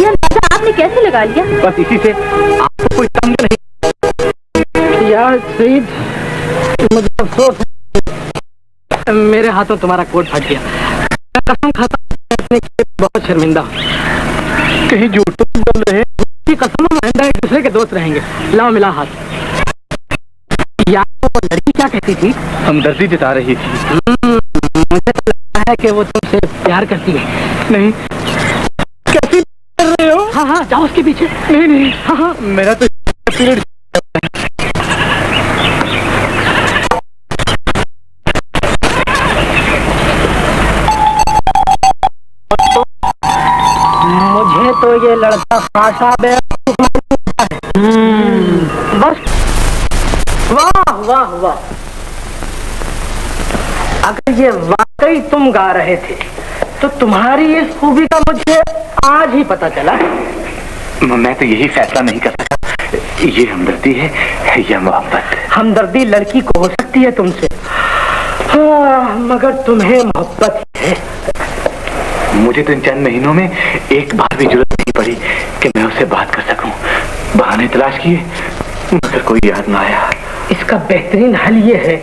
ये अंदाजा आपने कैसे लगा लिया? बस इसी से आपको कोई तंग नहीं। यार सईद, मुझे अफसोस, मेरे हाथों तुम्हारा कोट फट गया। मैं कसम खाता पूछने के लिए बहुत शर्मिंदा हूं। कहीं झूठ तो बोल रहे हैं? की कसम महेंद्र एक दूसरे के दोस्त रहेंगे। लाओ मिला हाथ। यार वो लड़की क्या कहती थी? हमदर्दी जता रही थी। मुझे तो लगता है कि वो तुमसे प्यार करती है। नहीं, कैसे कर रहे हो? हाँ हाँ, जाओ उसके पीछे। नहीं नहीं, हाँ हाँ, मेरा तो पीरियड। मुझे तो ये लड़का खासा बेवकूफ लगता है। बस वाह वाह वाह, अगर ये वाकई तुम गा रहे थे तो तुम्हारी इस खूबी का मुझे आज ही पता चला। मैं तो यही फैसला नहीं कर सका, ये हमदर्दी है या मोहब्बत। हमदर्दी लड़की को हो सकती है तुमसे, हाँ, मगर तुम्हें मोहब्बत है। मुझे तो इन चंद महीनों में एक बार भी जरूरत नहीं पड़ी कि मैं उससे बात कर सकूं। बहाने तलाश किए मगर कोई याद ना आया। इसका बेहतरीन हल ये है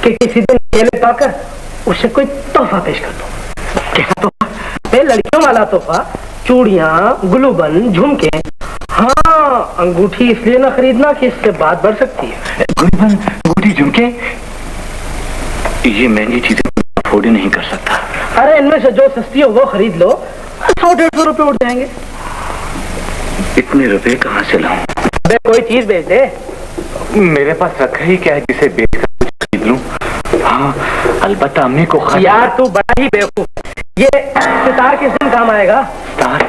कि किसी दिन अकेले पाकर उसे कोई तोहफा पेश कर दो। कैसा तोहफा? लड़कियों वाला तोहफा, चूड़ियां, गुलूबन, झुमके। हाँ, अंगूठी इसलिए ना खरीदना कि इससे बात बढ़ सकती है। गुलबन, अंगूठी, झुमके, ये महंगी चीजें अफोर्ड ही नहीं कर सकता। अरे इनमें से जो सस्ती हो वो खरीद लो, 100-150 रुपए उठ जाएंगे। इतने रुपए कहाँ से लाऊं? अबे कोई चीज बेच दे। मेरे पास रखा ही क्या है जिसे बेचकर कुछ खरीद लूं? हाँ, अलबत्ता अम्मी को यार तू बड़ा ही बेवकूफ, ये सितार किस दिन काम आएगा? सितार?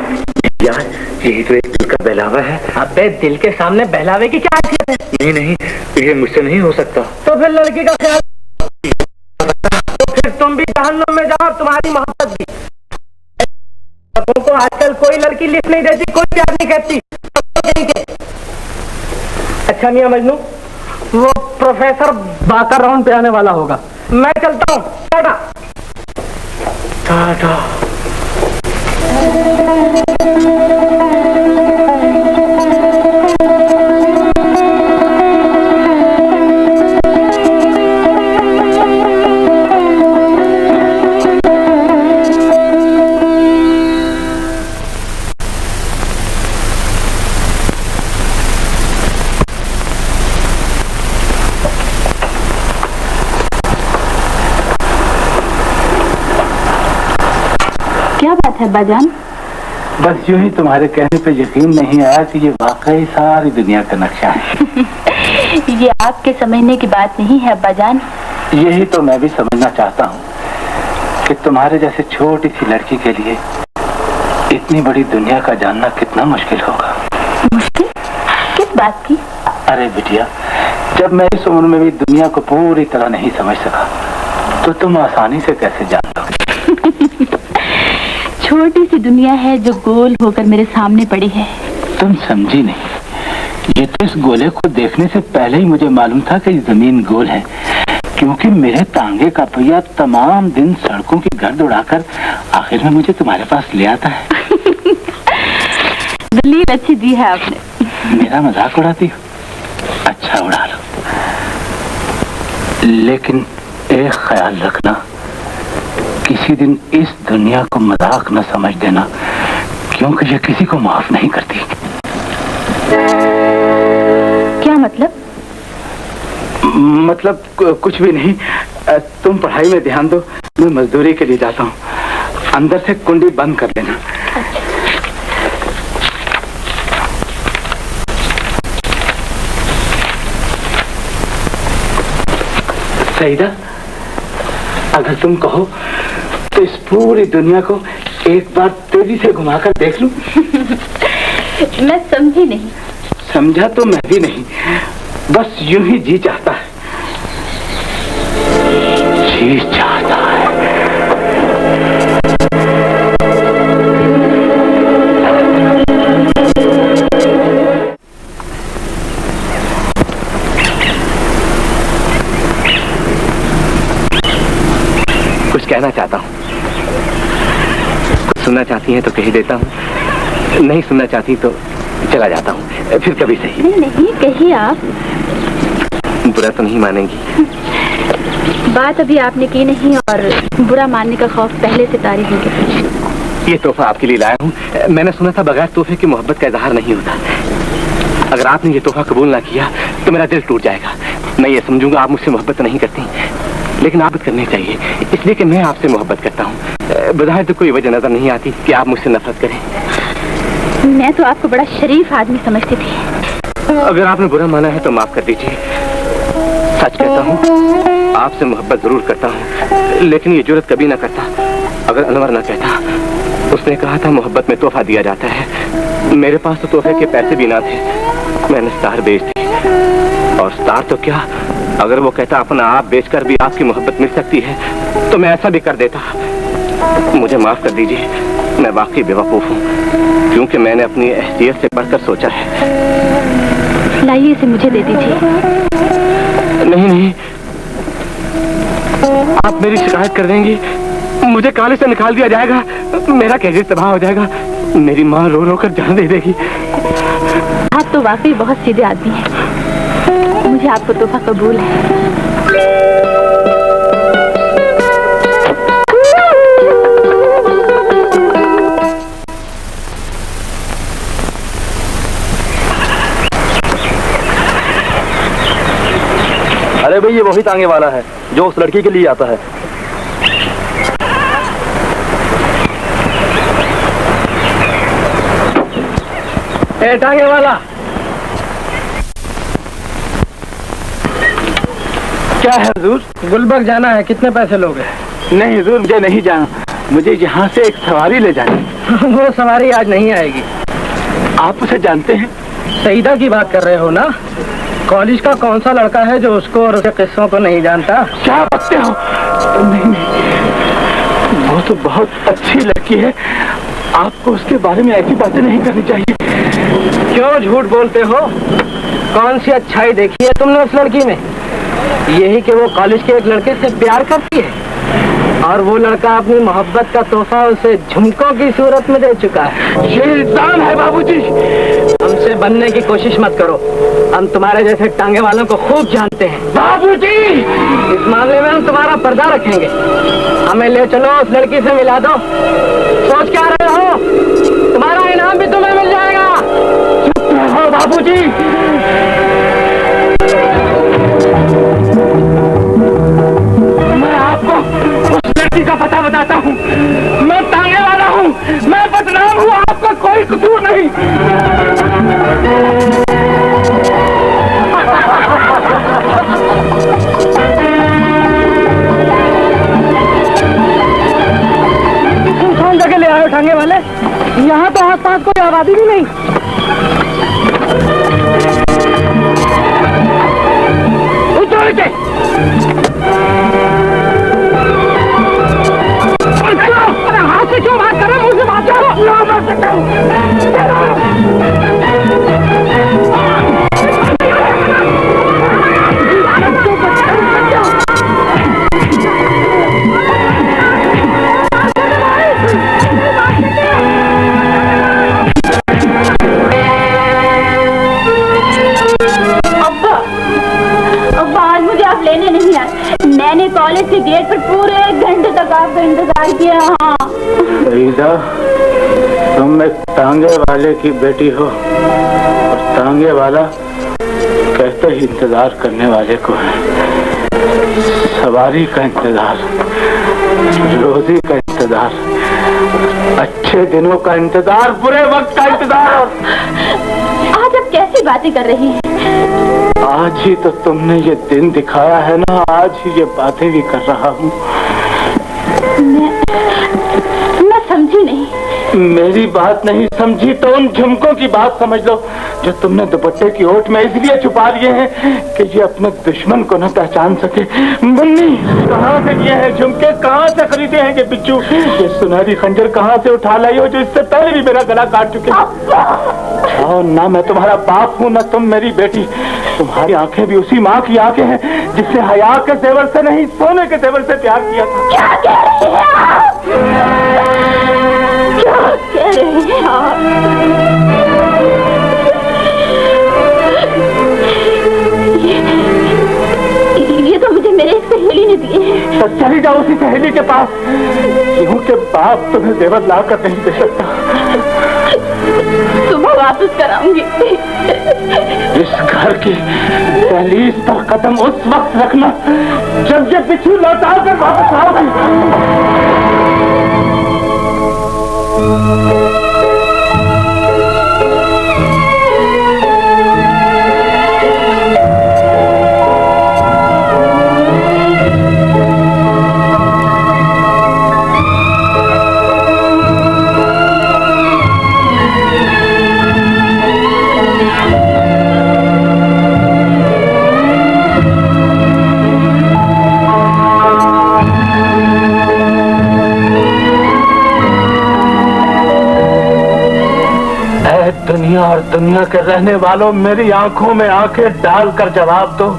यार यही तो एक दिल का बहलावा है। अबे दिल के सामने बहलावे की क्या हैसियत है? नहीं नहीं, ये मुझसे नहीं हो सकता। तो फिर लड़की का ख्याल, तो फिर तुम भी जहन्नुम में जाओ, तुम्हारी मोहब्बत भी। तुमको आजकल कोई लड़की लिफ्ट नहीं देती, कोई प्यार नहीं करती। अच्छा मियां मजनू, वो प्रोफेसर बाकर राउंड पे आने वाला होगा, मैं चलता हूँ। टाटा टाटा। क्या बात है बाजान? बस यूं ही तुम्हारे कहने पे यकीन नहीं आया कि ये वाकई सारी दुनिया का नक्शा है। ये आपके समझने की बात नहीं है बाजान। यही तो मैं भी समझना चाहता हूँ कि तुम्हारे जैसे छोटी सी लड़की के लिए इतनी बड़ी दुनिया का जानना कितना मुश्किल होगा। मुश्किल? किस बात की? अरे बिटिया, जब मैं इस उम्र में भी दुनिया को पूरी तरह नहीं समझ सका तो तुम आसानी से कैसे जान लोगे? छोटी सी दुनिया है जो गोल होकर मेरे सामने पड़ी है। तुम समझी नहीं, ये तो इस गोले को देखने से पहले ही मुझे मालूम था कि जमीन गोल है, क्योंकि मेरे तांगे का पहिया तमाम दिन सड़कों की गर्द उड़ाकर आखिर में मुझे तुम्हारे पास ले आता है। दलील अच्छी दी है आपने। मेरा मजाक उड़ाती हो? अच्छा उड़ा लो, लेकिन एक ख्याल रखना, किसी दिन इस दुनिया को मजाक न समझ देना, क्योंकि ये किसी को माफ नहीं करती। क्या मतलब? मतलब कुछ भी नहीं। तुम पढ़ाई में ध्यान दो, मैं मजदूरी के लिए जाता हूँ। अंदर से कुंडी बंद कर देना। सईदा, अगर तुम कहो तो इस पूरी दुनिया को एक बार तेजी से घुमाकर देख लूं। मैं समझी नहीं। समझा तो मैं भी नहीं, बस यूं ही जी चाहता है। जी चाहता है। कुछ कहना चाहता हूँ, कुछ सुनना चाहती हैं तो कह देता हूँ, नहीं सुनना चाहती तो चला जाता हूँ, फिर कभी सही। नहीं कहिए आप। बुरा तो नहीं मानेंगी? बात अभी आपने की नहीं और बुरा मानने का खौफ पहले से तारी हो गया। ये तोहफा आपके लिए लाया हूँ। मैंने सुना था बगैर तोहफे की मोहब्बत का इजहार नहीं होता। अगर आपने ये तोहफा कबूल ना किया तो मेरा दिल टूट जाएगा। मैं ये समझूंगा आप मुझसे मोहब्बत नहीं करती, लेकिन आप करनी चाहिए, इसलिए कि मैं आपसे मोहब्बत करता हूँ। बजाय तो कोई वजह नजर नहीं आती कि आप मुझसे नफरत करें। मैं तो आपको बड़ा शरीफ आदमी समझती थी। अगर आपने बुरा माना है तो माफ कर दीजिए। सच कहता हूँ, आपसे मोहब्बत जरूर करता हूँ, लेकिन ये जुर्रत कभी ना करता अगर अनवर ना कहता। उसने कहा था मोहब्बत में तोहफा दिया जाता है। मेरे पास तो तोहफे के पैसे भी ना थे, मैंने स्टार बेच दी। और स्टार तो क्या, अगर वो कहता अपना आप बेचकर भी आपकी मोहब्बत मिल सकती है तो मैं ऐसा भी कर देता। मुझे माफ कर दीजिए, मैं वाकई बेवकूफ हूँ, क्योंकि मैंने अपनी हैसियत से बढ़कर सोचा है। लाइए इसे मुझे दे दीजिए। नहीं नहीं, आप मेरी शिकायत कर देंगी, मुझे कॉलेज से निकाल दिया जाएगा, मेरा कैरियर तबाह हो जाएगा, मेरी माँ रो रो कर जान दे देगी। आप तो वाकई बहुत सीधे आदमी हैं। मुझे आपको तोहफा कबूल है। अरे भाई, ये वही तांगे वाला है जो उस लड़की के लिए आता है। ए टांगे वाला, क्या है हुजूर? गुलबर्ग जाना है, कितने पैसे लोगे? नहीं हुजूर, मुझे नहीं जाना, मुझे यहाँ से एक सवारी ले जानी। वो सवारी आज नहीं आएगी। आप उसे जानते हैं? सईदा की बात कर रहे हो ना? कॉलेज का कौन सा लड़का है जो उसको और उसके किस्सों को नहीं जानता? क्या बकते हो? नहीं नहीं, वो तो बहुत अच्छी लड़की है, आपको उसके बारे में ऐसी बातें नहीं करनी चाहिए। क्यों झूठ बोलते हो? कौन सी अच्छाई देखी है तुमने उस लड़की में? यही कि वो कॉलेज के एक लड़के से प्यार करती है और वो लड़का अपनी मोहब्बत का तोहफा उसे झुमकों की सूरत में दे चुका है। ये इल्जाम है बाबूजी। हमसे बनने की कोशिश मत करो, हम तुम्हारे जैसे टांगे वालों को खूब जानते हैं। बाबूजी, इस मामले में हम तुम्हारा पर्दा रखेंगे। हमें ले चलो, उस लड़की से मिला दो। सोच क्या रहे हो? तुम्हारा इनाम भी तुम्हें मिल जाएगा। चुप रहो बाबूजी। मैं आपको उस लड़की का पता बताता हूँ। मैं टांगे वाला हूँ, मैं बदनाम हूँ, आपका कोई कसूर नहीं। कौन जगह ले आए टांगे वाले? यहाँ तो आसपास कोई आबादी भी नहीं। उतर के हाथ से क्यों बात कर रहे हो? मुझसे बात लेने नहीं आए। मैंने कॉलेज के गेट पर पूरे 1 घंटे तक आपका इंतजार किया। हाँ सईदा, तुम एक तांगे वाले की बेटी हो और तांगे वाला कहते ही इंतजार करने वाले को है। सवारी का इंतजार, रोजी का इंतजार, अच्छे दिनों का इंतजार, बुरे वक्त का इंतजार। आज आप कैसी बातें कर रही हैं? आज ही तो तुमने ये दिन दिखाया है ना, आज ही ये बातें भी कर रहा हूँ। मैं समझी नहीं। मेरी बात नहीं समझी तो उन झुमकों की बात समझ लो जो तुमने दुपट्टे की ओट में इसलिए छुपा लिए हैं कि ये अपने दुश्मन को न पहचान सके। मुन्नी, कहाँ से लिए हैं झुमके? कहाँ से खरीदे हैं ये बिच्छू? ये सुनहरी खंजर कहाँ से उठा लाई हो जो इससे पहले भी मेरा गला काट चुके? और ना मैं तुम्हारा बाप हूँ, ना तुम मेरी बेटी। तुम्हारी आंखें भी उसी माँ की आंखें हैं जिससे हया के जेवर से नहीं, सोने के जेवर से प्यार किया था। क्या कह रही हैं आप? क्या कह रही हैं आप? ये तो मुझे मेरे सहेली ने दिए। चली जाओ उसी सहेली के पास, क्योंकि बाप तुम्हें जेवर लाकर नहीं दे सकता। सुबह वापस कराऊंगी। इस घर की दहलीज पर कदम उस वक्त रखना जब ये बिच्छू लौटा कर वापस आओगी। दुनिया और दुनिया के रहने वालों, मेरी आंखों में आंखें डालकर जवाब दो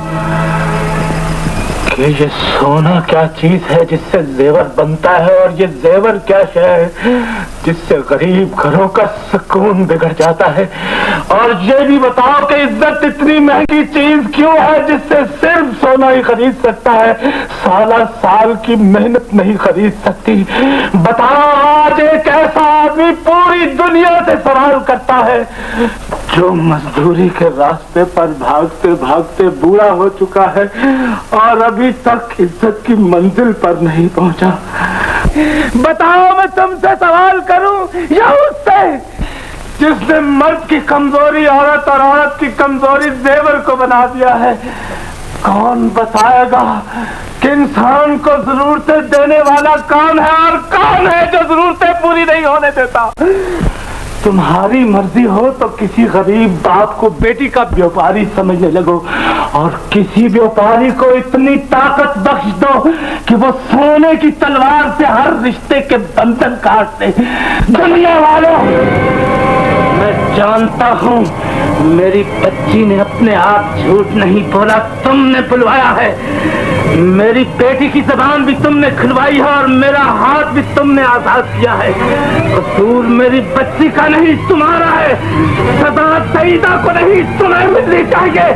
कि ये सोना क्या चीज है जिससे जेवर बनता है, और ये जेवर क्या शय है जिससे गरीब घरों का सुकून बिगड़ जाता है। और ये भी बताओ कि इज्जत इतनी महंगी चीज क्यों है जिससे सिर्फ सोना ही खरीद सकता है, साला साल की मेहनत नहीं खरीद सकती। बताओ, आज एक ऐसा आदमी पूरी दुनिया से सवाल करता है जो मजदूरी के रास्ते पर भागते भागते बूढ़ा हो चुका है और अभी तक इज्जत की मंजिल पर नहीं पहुंचा। बताओ, मैं तुमसे सवाल करूं या उससे जिसने मर्द की कमजोरी औरत और औरत की कमजोरी जेवर को बना दिया है? कौन बताएगा कि इंसान को जरूरतें देने वाला कौन है और कौन है जो जरूरतें पूरी नहीं होने देता? तुम्हारी मर्जी हो तो किसी गरीब बाप को बेटी का व्यापारी समझने लगो और किसी व्यापारी को इतनी ताकत बख्श दो कि वो सोने की तलवार से हर रिश्ते के बंधन काट दे। दुनिया वालों, मैं जानता हूँ मेरी बच्ची ने अपने आप झूठ नहीं बोला, तुमने बुलवाया है। मेरी बेटी की जबान भी तुमने खुलवाई है और मेरा हाथ भी तुमने आजाद किया है। कसूर मेरी बच्ची का नहीं, तुम्हारा है। सदा सईदा को नहीं, तुम्हें मिलनी चाहिए।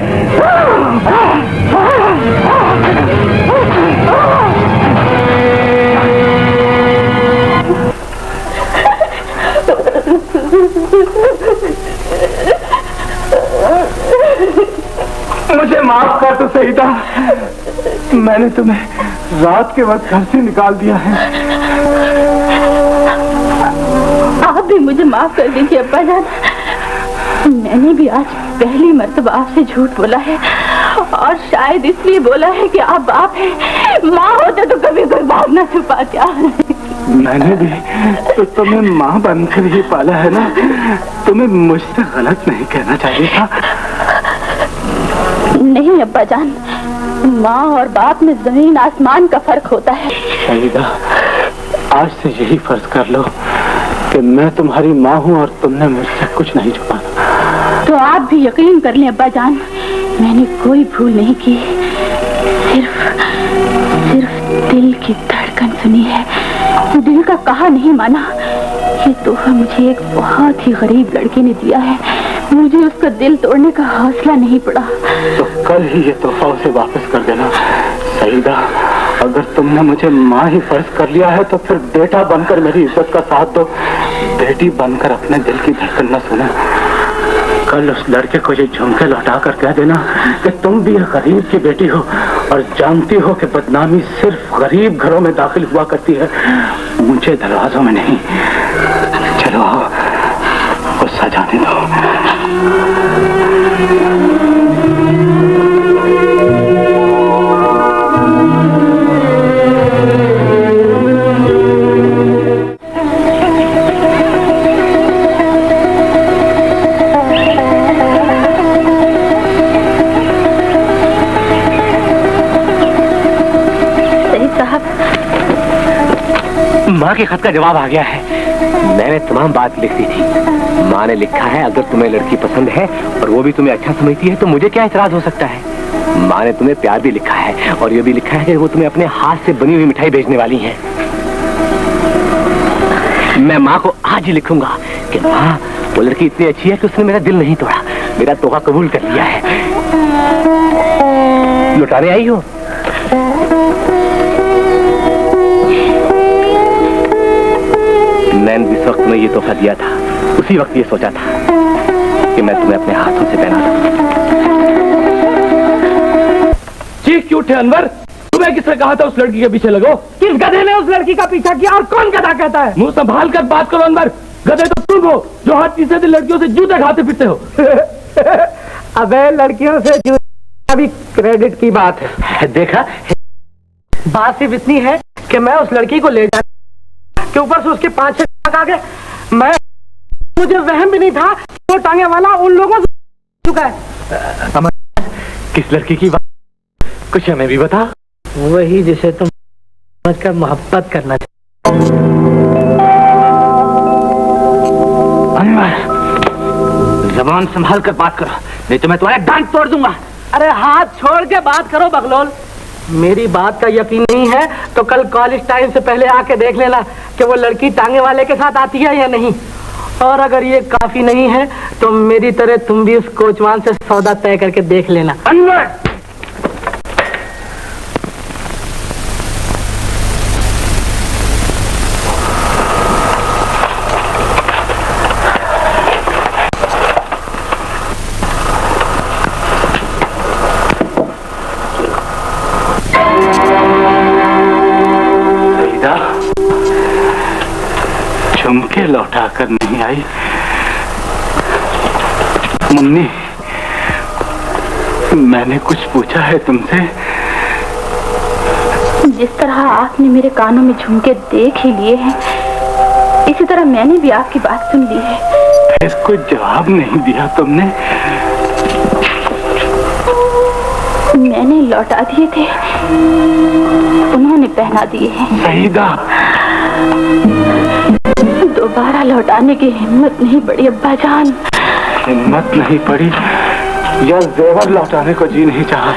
मुझे माफ कर दो सईदा, मैंने तुम्हें रात के वक्त घर से निकाल दिया है। आप भी मुझे माफ कर दीजिए अब्बा जान, मैंने भी आज पहली मर्तबा आपसे झूठ बोला है और शायद इसलिए बोला है कि आप बाप हैं। माँ होते तो कभी कोई बात न छुपाता। मैंने भी तो तुम्हें माँ बनकर ही पाला है ना, तुम्हें मुझसे गलत नहीं कहना चाहिए था। नहीं अब्बा जान, माँ और बाप में जमीन आसमान का फर्क होता है। सईदा, आज से यही फर्ज कर लो कि मैं तुम्हारी माँ हूँ और तुमने मुझसे कुछ नहीं छुपाना। तो आप भी यकीन कर लें अब्बा जान, मैंने कोई भूल नहीं की, सिर्फ दिल की धड़कन सुनी है, दिल का कहा नहीं माना। ये तोहफा मुझे एक बहुत ही गरीब लड़के ने दिया है, मुझे उसका दिल तोड़ने का हौसला नहीं पड़ा। तो कल ही ये तोहफा उसे वापस कर देना। सईदा, अगर तुमने मुझे माँ ही फर्ज कर लिया है तो फिर बेटा बनकर मेरी इज्जत का साथ दो, बेटी बनकर अपने दिल की धड़कन न सुनो। कल उस लड़के को ये झुमके लौटा कर कह देना कि तुम भी एक गरीब की बेटी हो और जानती हो कि बदनामी सिर्फ गरीब घरों में दाखिल हुआ करती है, ऊंचे दरवाजों में नहीं। चलो आओ, गुस्सा जाने दो। माँ के खत का जवाब आ गया है। मैंने तमाम बात लिख दी थी। माँ ने लिखा है, अगर तुम्हें लड़की पसंद है और वो भी तुम्हें अच्छा समझती है तो मुझे क्या इतराज हो सकता है। माँ ने तुम्हें प्यार भी लिखा है और ये भी लिखा है कि वो तुम्हें अपने हाथ से बनी हुई मिठाई भेजने वाली है। मैं माँ को आज ही लिखूंगा कि माँ, वो लड़की इतनी अच्छी है कि उसने मेरा दिल नहीं तोड़ा, मेरा तोहफा कबूल कर लिया है। लौटाने आई हो? मैंने जिस वक्त तुम्हें ये तोहफा दिया था उसी वक्त ये सोचा था कि मैं तुम्हें अपने हाथों से पहना दूं। चीख क्यों उठे अनवर? तुम्हें किसने कहा था उस लड़की के पीछे लगो? किस गधे ने उस लड़की का पीछा किया और कौन गधा कहता है? मुंह संभाल कर बात करो अनवर। गधे तो तुम हो जो हर तीसरे लड़कियों से जूते खाते फिरते हो। अबे लड़कियों से अभी क्रेडिट की बात है। देखा, बात सिर्फ इतनी है कि मैं उस लड़की को ले जाने के ऊपर से उसके 5-6 टांग आ गए। मुझे वहम भी नहीं था वो टांगे वाला उन लोगों से चुका है। किस लड़की की बात? कुछ हमें भी बता। वही जिसे तुम समझकर मोहब्बत करना चाहते। जबान संभाल कर बात करो, नहीं तो मैं तुम्हारे दांत तोड़ दूंगा। अरे हाथ छोड़ के बात करो बगलोल। मेरी बात का यकीन नहीं है तो कल कॉलेज टाइम से पहले आके देख लेना कि वो लड़की टांगे वाले के साथ आती है या नहीं। और अगर ये काफी नहीं है तो मेरी तरह तुम भी उस कोचवान से सौदा तय करके देख लेना। अनवर, झुमके लौटा कर नहीं आई। मुन्नी, मैंने कुछ पूछा है तुमसे? जिस तरह आपने मेरे कानों में झुमके देख ही लिए हैं, इसी तरह मैंने भी आपकी बात सुन ली है। फिर कोई जवाब नहीं दिया तुमने? मैंने लौटा दिए थे, उन्होंने पहना दिए हैं। सईदा, दोबारा लौटाने की हिम्मत नहीं पड़ी अब्बा जान। हिम्मत नहीं पड़ी या जेवर लौटाने को जी नहीं चाहा?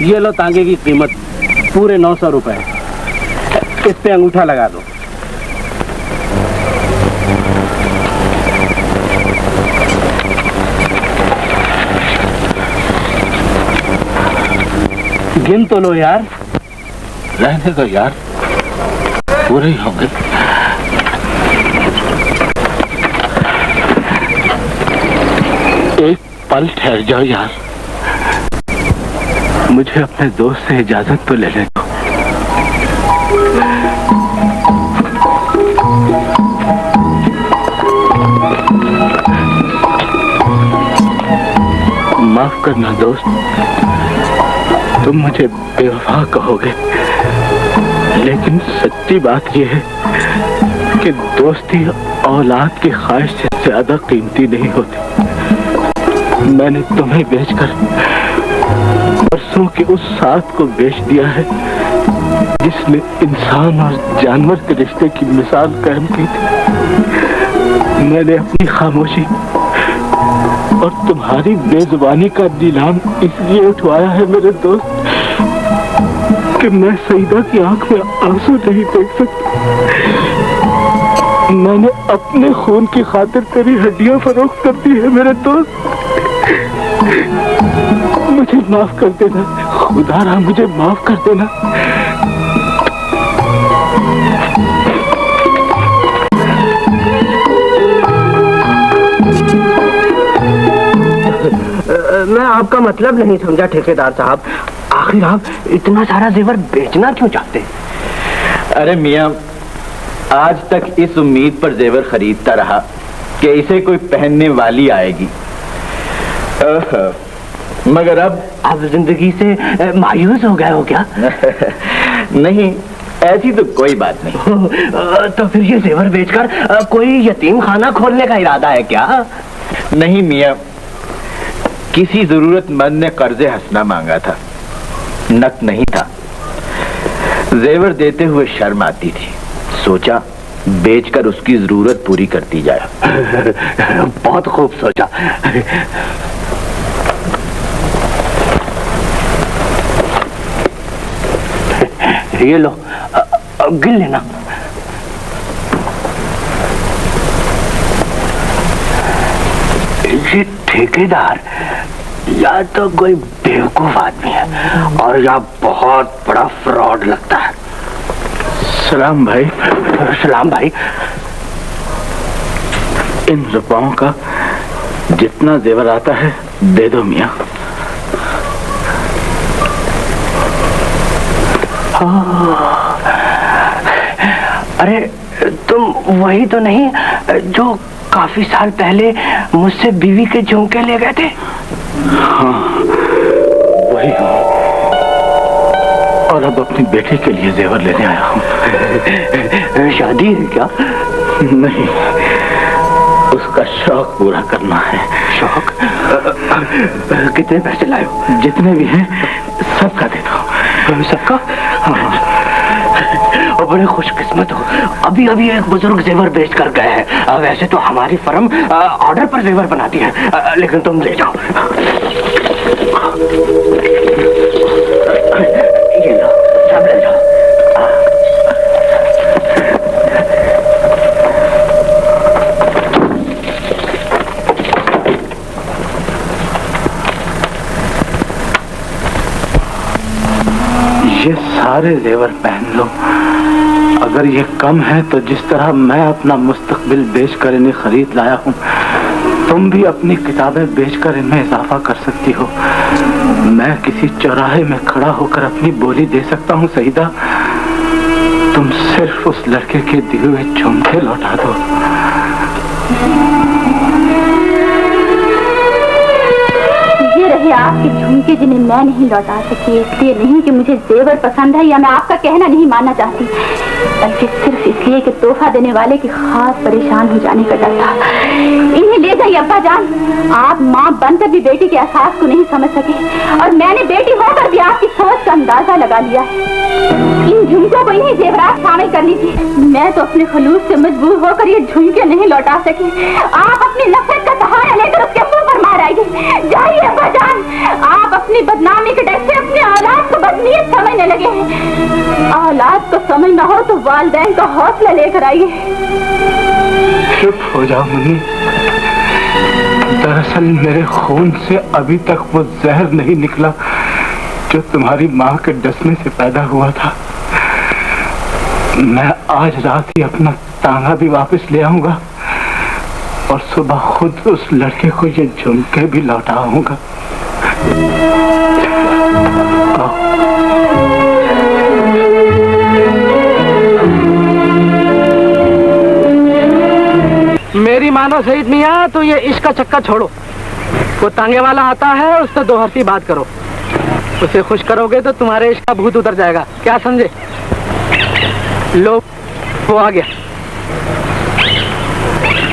ये लो तांगे की कीमत पूरे 900 रुपए। इस पे अंगूठा लगा दो। गिन तो लो यार। रहने दो यार, पूरे ही होंगे। एक पल ठहर जाओ यार, मुझे अपने दोस्त से इजाजत तो लेने दो। माफ करना दोस्त, तुम मुझे बेवफा कहोगे, लेकिन सच्ची बात यह है कि दोस्ती औलाद की ख्वाहिश से ज्यादा कीमती नहीं होती। मैंने तुम्हें बेचकर परसों के उस साथ को बेच दिया है जिसने इंसान और जानवर के रिश्ते की मिसाल कायम की थी। मैंने अपनी खामोशी और तुम्हारी बेजुबानी का नीलाम इसलिए उठवाया है मेरे दोस्त कि मैं सईदा की आंख में आंसू नहीं देख सकता। मैंने अपने खून की खातिर तेरी हड्डियां फरोख्त कर दी है मेरे दोस्त। मुझे माफ कर देना, खुदारा मुझे माफ कर देना। मैं आपका मतलब नहीं समझा ठेकेदार साहब। आखिर आप इतना सारा जेवर बेचना क्यों चाहते हैं? अरे मियां, आज तक इस उम्मीद पर जेवर खरीदता रहा कि इसे कोई पहनने वाली आएगी, मगर अब आप जिंदगी से मायूस हो गए हो क्या? नहीं, ऐसी तो कोई बात नहीं। तो फिर ये जेवर बेचकर कोई यतीम खाना खोलने का इरादा है क्या? नहीं मियाँ, किसी जरूरतमंद ने कर्जे हंसना मांगा था, नक नहीं था। जेवर देते हुए शर्म आती थी, सोचा बेचकर उसकी जरूरत पूरी करती जाए। बहुत खूब सोचा। ये लो, गिन लेना। ये ठेकेदार या तो कोई बेवकूफ आदमी है और या बहुत बड़ा फ्रॉड लगता है। सलाम भाई। सलाम भाई। इन रुपयों का जितना जेवर आता है दे दो मियाँ। अरे तुम वही तो नहीं जो काफी साल पहले मुझसे बीवी के झुमके ले गए थे? हाँ, वही हूँ। और अब अपनी बेटी के लिए जेवर लेने आया हूँ। शादी है क्या? नहीं, उसका शौक पूरा करना है। शौक? कितने पैसे लाए हो? जितने भी हैं सबका दे दो। सबका? हाँ। और बड़े खुशकिस्मत हो, अभी अभी एक बुजुर्ग जेवर बेच कर गए हैं। वैसे तो हमारी फर्म ऑर्डर पर जेवर बनाती है, लेकिन तुम ले जाओ। ये लो, सब ले जाओ। ये सारे जेवर पहन लो। अगर ये कम है तो जिस तरह मैं अपना मुस्तकबिल बेचकर इन्हें खरीद लाया हूँ, तुम भी अपनी किताबें बेचकर इनमें इजाफा कर सकती हो। मैं किसी चौराहे में खड़ा होकर अपनी बोली दे सकता हूँ सईदा। तुम सिर्फ उस लड़के के दिए हुए झुमके लौटा दो। ये रहे आपके झुमके जिन्हें मैं नहीं लौटा सकी। इसलिए नहीं कि मुझे जेवर पसंद है या मैं आपका कहना नहीं मानना चाहती, बल्कि सिर्फ इसलिए कि तोहफा देने वाले की खास परेशान हो जाने का डर था। इन्हें ले जाइए अब्बा जान। आप माँ बनकर भी बेटी के एहसास को नहीं समझ सके और मैंने बेटी होकर भी आपकी सोच का अंदाजा लगा लिया है। इन झुमकों को इन्हीं जेवरात शामिल कर लीजिए। मैं तो अपने खलूस से मजबूर होकर ये झुमके नहीं लौटा सकी। आप अपनी नफरत का सहारा लेकर उसके मुंह पर मार आएंगे। जाइए अब्बा जान, आप अपनी बदनामी के डर से अपने औलाद को बदनीयत समझने लगे हैं। औलाद को समझना हो तो वालिदैन का हौसला लेकर आइए। चुप हो जाओ मुन्नी। दरअसल मेरे खून से अभी तक वो जहर नहीं निकला जो तुम्हारी माँ के डसने से पैदा हुआ था। मैं आज रात ही अपना तांगा भी वापस ले आऊंगा और सुबह खुद उस लड़के को ये झुमके भी लौटाऊंगा। मेरी मानो सईद मियाँ, तो ये इश्क का चक्कर छोड़ो। वो तांगे वाला आता है, उससे दो हर्षी बात करो। उसे खुश करोगे तो तुम्हारे इश्क का भूत उतर जाएगा। क्या समझे? लो, वो आ गया।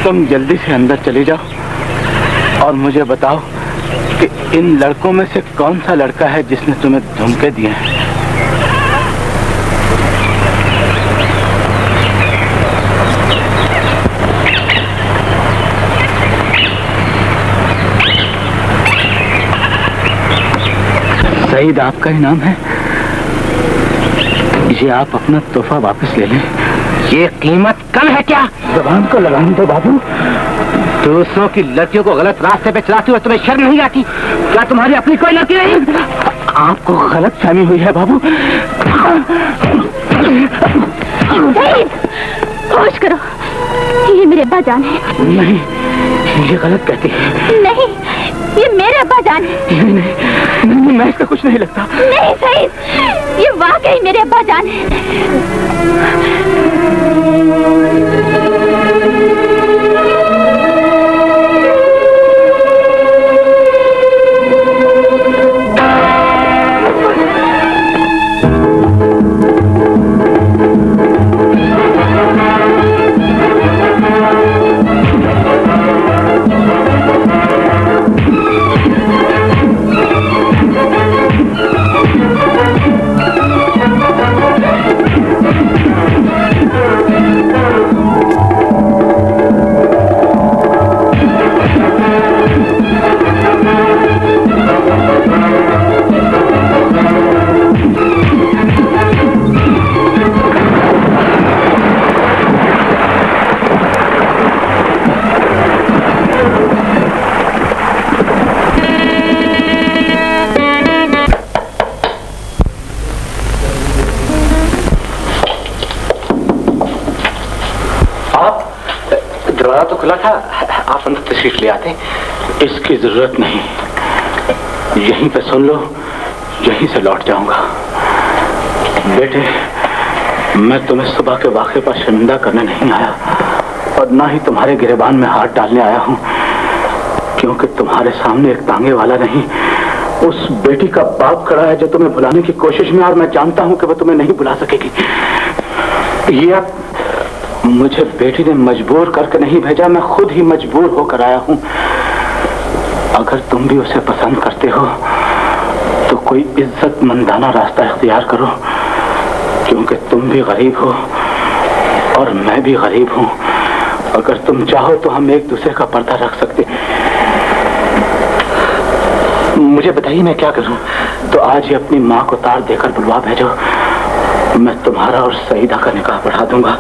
तुम जल्दी से अंदर चले जाओ और मुझे बताओ कि इन लड़कों में से कौन सा लड़का है जिसने तुम्हें झुमके दिए हैं। सईद आपका इनाम है। ये आप अपना तोहफा वापस ले लें। ये कीमत कम है क्या? जबान को लगाने दो बाबू। दूसरों की लड़कियों को गलत रास्ते पे चलाती हुए तुम्हें शर्म नहीं आती? क्या तुम्हारी अपनी कोई लड़की नहीं? आपको गलत फहमी हुई है बाबू। होश करो, ये मेरे अब्बा जान है। नहीं, ये गलत कहती है। नहीं, ये मेरे अब्बा जान है। नहीं, मैं इसका कुछ नहीं लगता। नहीं सही, ये वाकई मेरे अब्बा जान है। खुला था, आप अंदर तशरीफ ले आते। इसकी जरूरत नहीं, यहीं पे सुन लो, यहीं से लौट जाऊंगा। बेटे, मैं तुम्हें सुबह के वाक़े पर शर्मिंदा करने नहीं आया और ना ही तुम्हारे गिरेबान में हाथ डालने आया हूं, क्योंकि तुम्हारे सामने एक तांगे वाला नहीं, उस बेटी का बाप खड़ा है जो तुम्हें भुलाने की कोशिश में, और मैं जानता हूं कि वह तुम्हें नहीं भुला सकेगी। ये अब मुझे बेटी ने मजबूर करके नहीं भेजा, मैं खुद ही मजबूर होकर आया हूं। अगर तुम भी उसे पसंद करते हो तो कोई इज्जतमंदाना रास्ता इख्तियार करो, क्योंकि तुम भी गरीब हो और मैं भी गरीब हूं। अगर तुम चाहो तो हम एक दूसरे का पर्दा रख सकते। मुझे बताइए मैं क्या करूं? तो आज ही अपनी माँ को तार देकर बुलवा भेजो, मैं तुम्हारा और सईदा का निकाह बढ़ा दूंगा।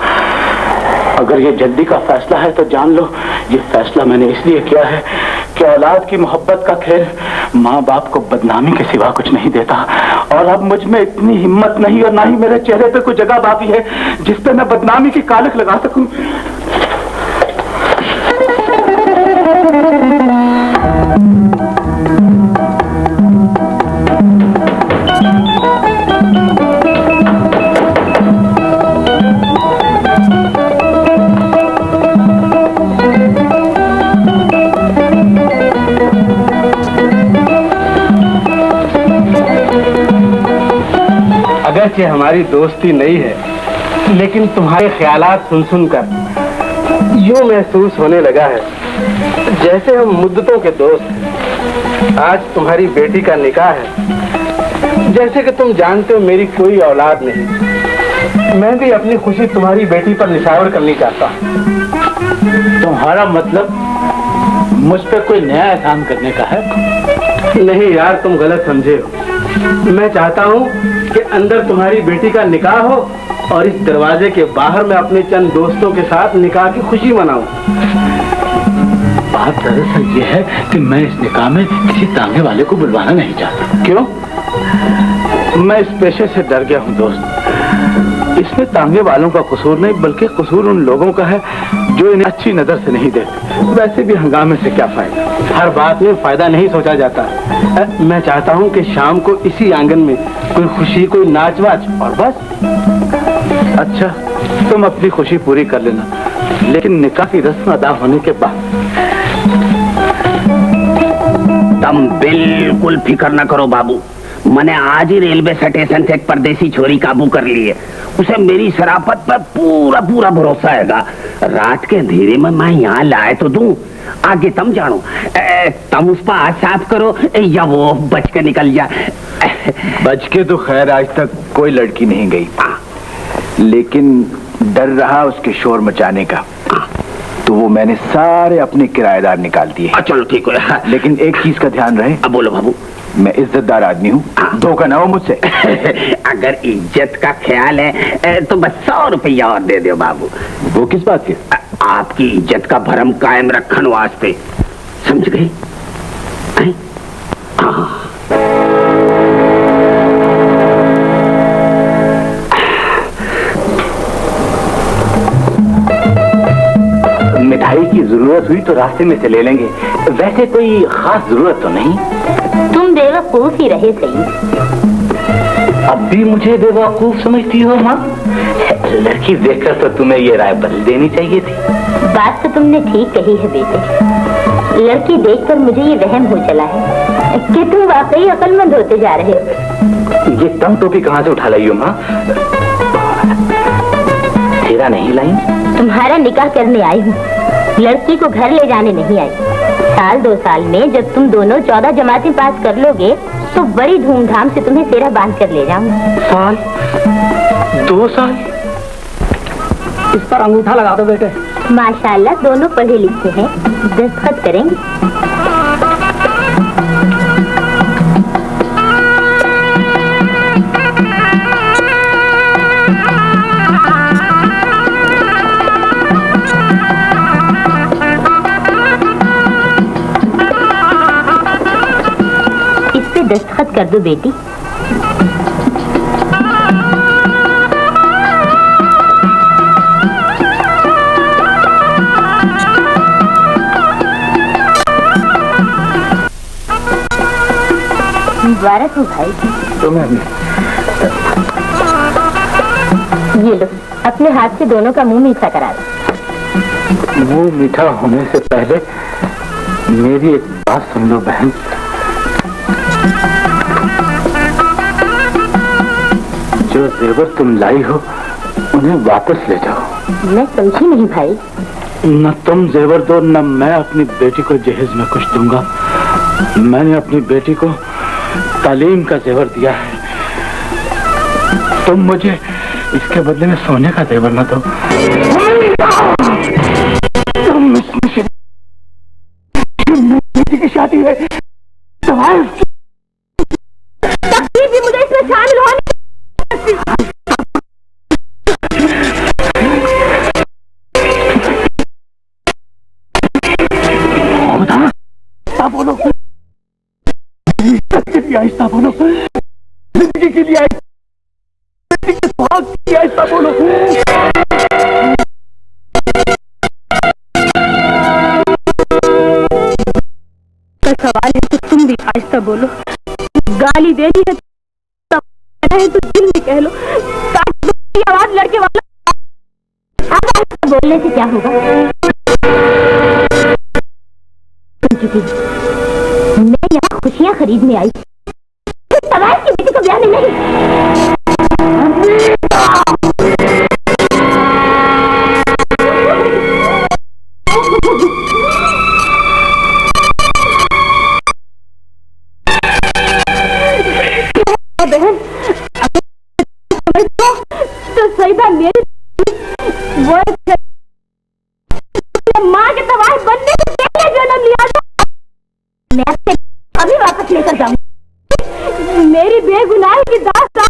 अगर ये जल्दी का फैसला है तो जान लो, ये फैसला मैंने इसलिए किया है कि औलाद की मोहब्बत का खेल माँ बाप को बदनामी के सिवा कुछ नहीं देता, और अब मुझ में इतनी हिम्मत नहीं और ना ही मेरे चेहरे पे कोई जगह बाकी है जिस पे मैं बदनामी की कालिख लगा सकूं। अगरचे हमारी दोस्ती नहीं है, लेकिन तुम्हारे ख्यालात सुन सुनकर यूं महसूस होने लगा है जैसे हम मुद्दतों के दोस्त हैं। आज तुम्हारी बेटी का निकाह है। जैसे कि तुम जानते हो मेरी कोई औलाद नहीं, मैं भी अपनी खुशी तुम्हारी बेटी पर निछावर करनी चाहता हूँ। तुम्हारा मतलब मुझ पे कोई नया एहसान करने का है? नहीं यार, तुम गलत समझे हो। मैं चाहता हूँ कि अंदर तुम्हारी बेटी का निकाह हो और इस दरवाजे के बाहर मैं अपने चंद दोस्तों के साथ निकाह की खुशी मनाऊं। बात दरअसल ये है कि मैं इस निकाह में किसी तांगे वाले को बुलवाना नहीं चाहता। क्यों? मैं इस पेशे से डर गया हूँ दोस्त। इसमें तांगे वालों का कसूर नहीं, बल्कि कसूर उन लोगों का है जो इन्हें अच्छी नजर से नहीं देखते। वैसे भी हंगामे से क्या फायदा, हर बात में फायदा नहीं सोचा जाता। मैं चाहता हूँ कि शाम को इसी आंगन में कोई खुशी, कोई नाच वाच और बस। अच्छा, तुम अपनी खुशी पूरी कर लेना, लेकिन निकाह की रस्म अदा होने के बाद। तुम बिल्कुल फिक्र न करो बाबू, मैंने आज ही रेलवे स्टेशन से एक परदेसी छोरी काबू कर ली है। उसे मेरी शराफत पर पूरा पूरा भरोसा हैगा। रात के अंधेरे में मैं यहाँ लाए तो दूं, आगे तुम जानो। तुम उस पर हाथ साफ करो या वो बच के निकल जाए। बच के तो खैर आज तक कोई लड़की नहीं गई, लेकिन डर रहा उसके शोर मचाने का, तो वो मैंने सारे अपने किराएदार निकाल दिए। चलो ठीक है, लेकिन एक चीज का ध्यान रहे। अब बोलो बाबू। मैं इज्जतदार आदमी हूँ, धोखा ना हो मुझसे। अगर इज्जत का ख्याल है तो बस 100 रुपया और दे दो बाबू। वो किस बात के? आपकी इज्जत का भरम कायम रखने वास्ते, समझ गए? मिठाई की जरूरत हुई तो रास्ते में से ले लेंगे, वैसे कोई खास जरूरत तो नहीं। तुम बेवकूफ ही रहे सही। अब भी मुझे बेवकूफ समझती हो माँ? लड़की देखकर तो तुम्हें ये राय बदल देनी चाहिए थी। बात तो तुमने ठीक कही है बेटे। लड़की देखकर मुझे ये वहम हो चला है कि तुम वाकई अक्लमंद होते जा रहे हो। ये तम टोपी कहाँ से उठा लाई हो माँ? तेरा नहीं लाई? तुम्हारा निकाह करने आई हूँ, लड़की को घर ले जाने नहीं आई। साल 2 साल में जब तुम दोनों 14 जमातें पास कर लोगे तो बड़ी धूमधाम से तुम्हें सेरा बांध कर ले जाऊंगा। साल 2 साल? इस पर अंगूठा लगा दो बेटे। माशाल्लाह दोनों पढ़े लिखे हैं, दस्तखत करेंगे। इस पे दस्तखत कर दो बेटी। मुबारक हो भाई। तुम्हें ये लो, अपने हाथ से दोनों का मुंह मीठा करा दो। मुंह मीठा होने से पहले मेरी एक बात सुन लो बहन। जो जेवर तुम लाई हो उन्हें वापस ले जाओ। मैं समझी नहीं भाई। न तुम जेवर दो, न मैं अपनी बेटी को जहेज में कुछ दूंगा। मैंने अपनी बेटी को तालीम का जेवर दिया है। तुम मुझे इसके बदले में सोने का जेवर न दो। बेटी की शादी है, तकलीफ भी मुझे इसमें शामिल होने बोलो, आहिस्ता बोलो, जिंदगी के लिए आहिस्ता बोलो। सवाल है तो तुम भी आहिस्ता बोलो। गाली देनी है तो दिल में कह लो, ताकि आवाज लड़के वाला। अब आहिस्ता बोलने से क्या होगा? मैं यहाँ खुशियाँ खरीदने आई, सवाल की बेटी को ब्याह में नहीं। बहन, अगर तो सईदा मेरी वो माँ के तबाह बनने से पहले जन्म लिया था। मैं आपसे अभी वापस लेकर जाऊँ। मेरी बेगुनाही की दास्तान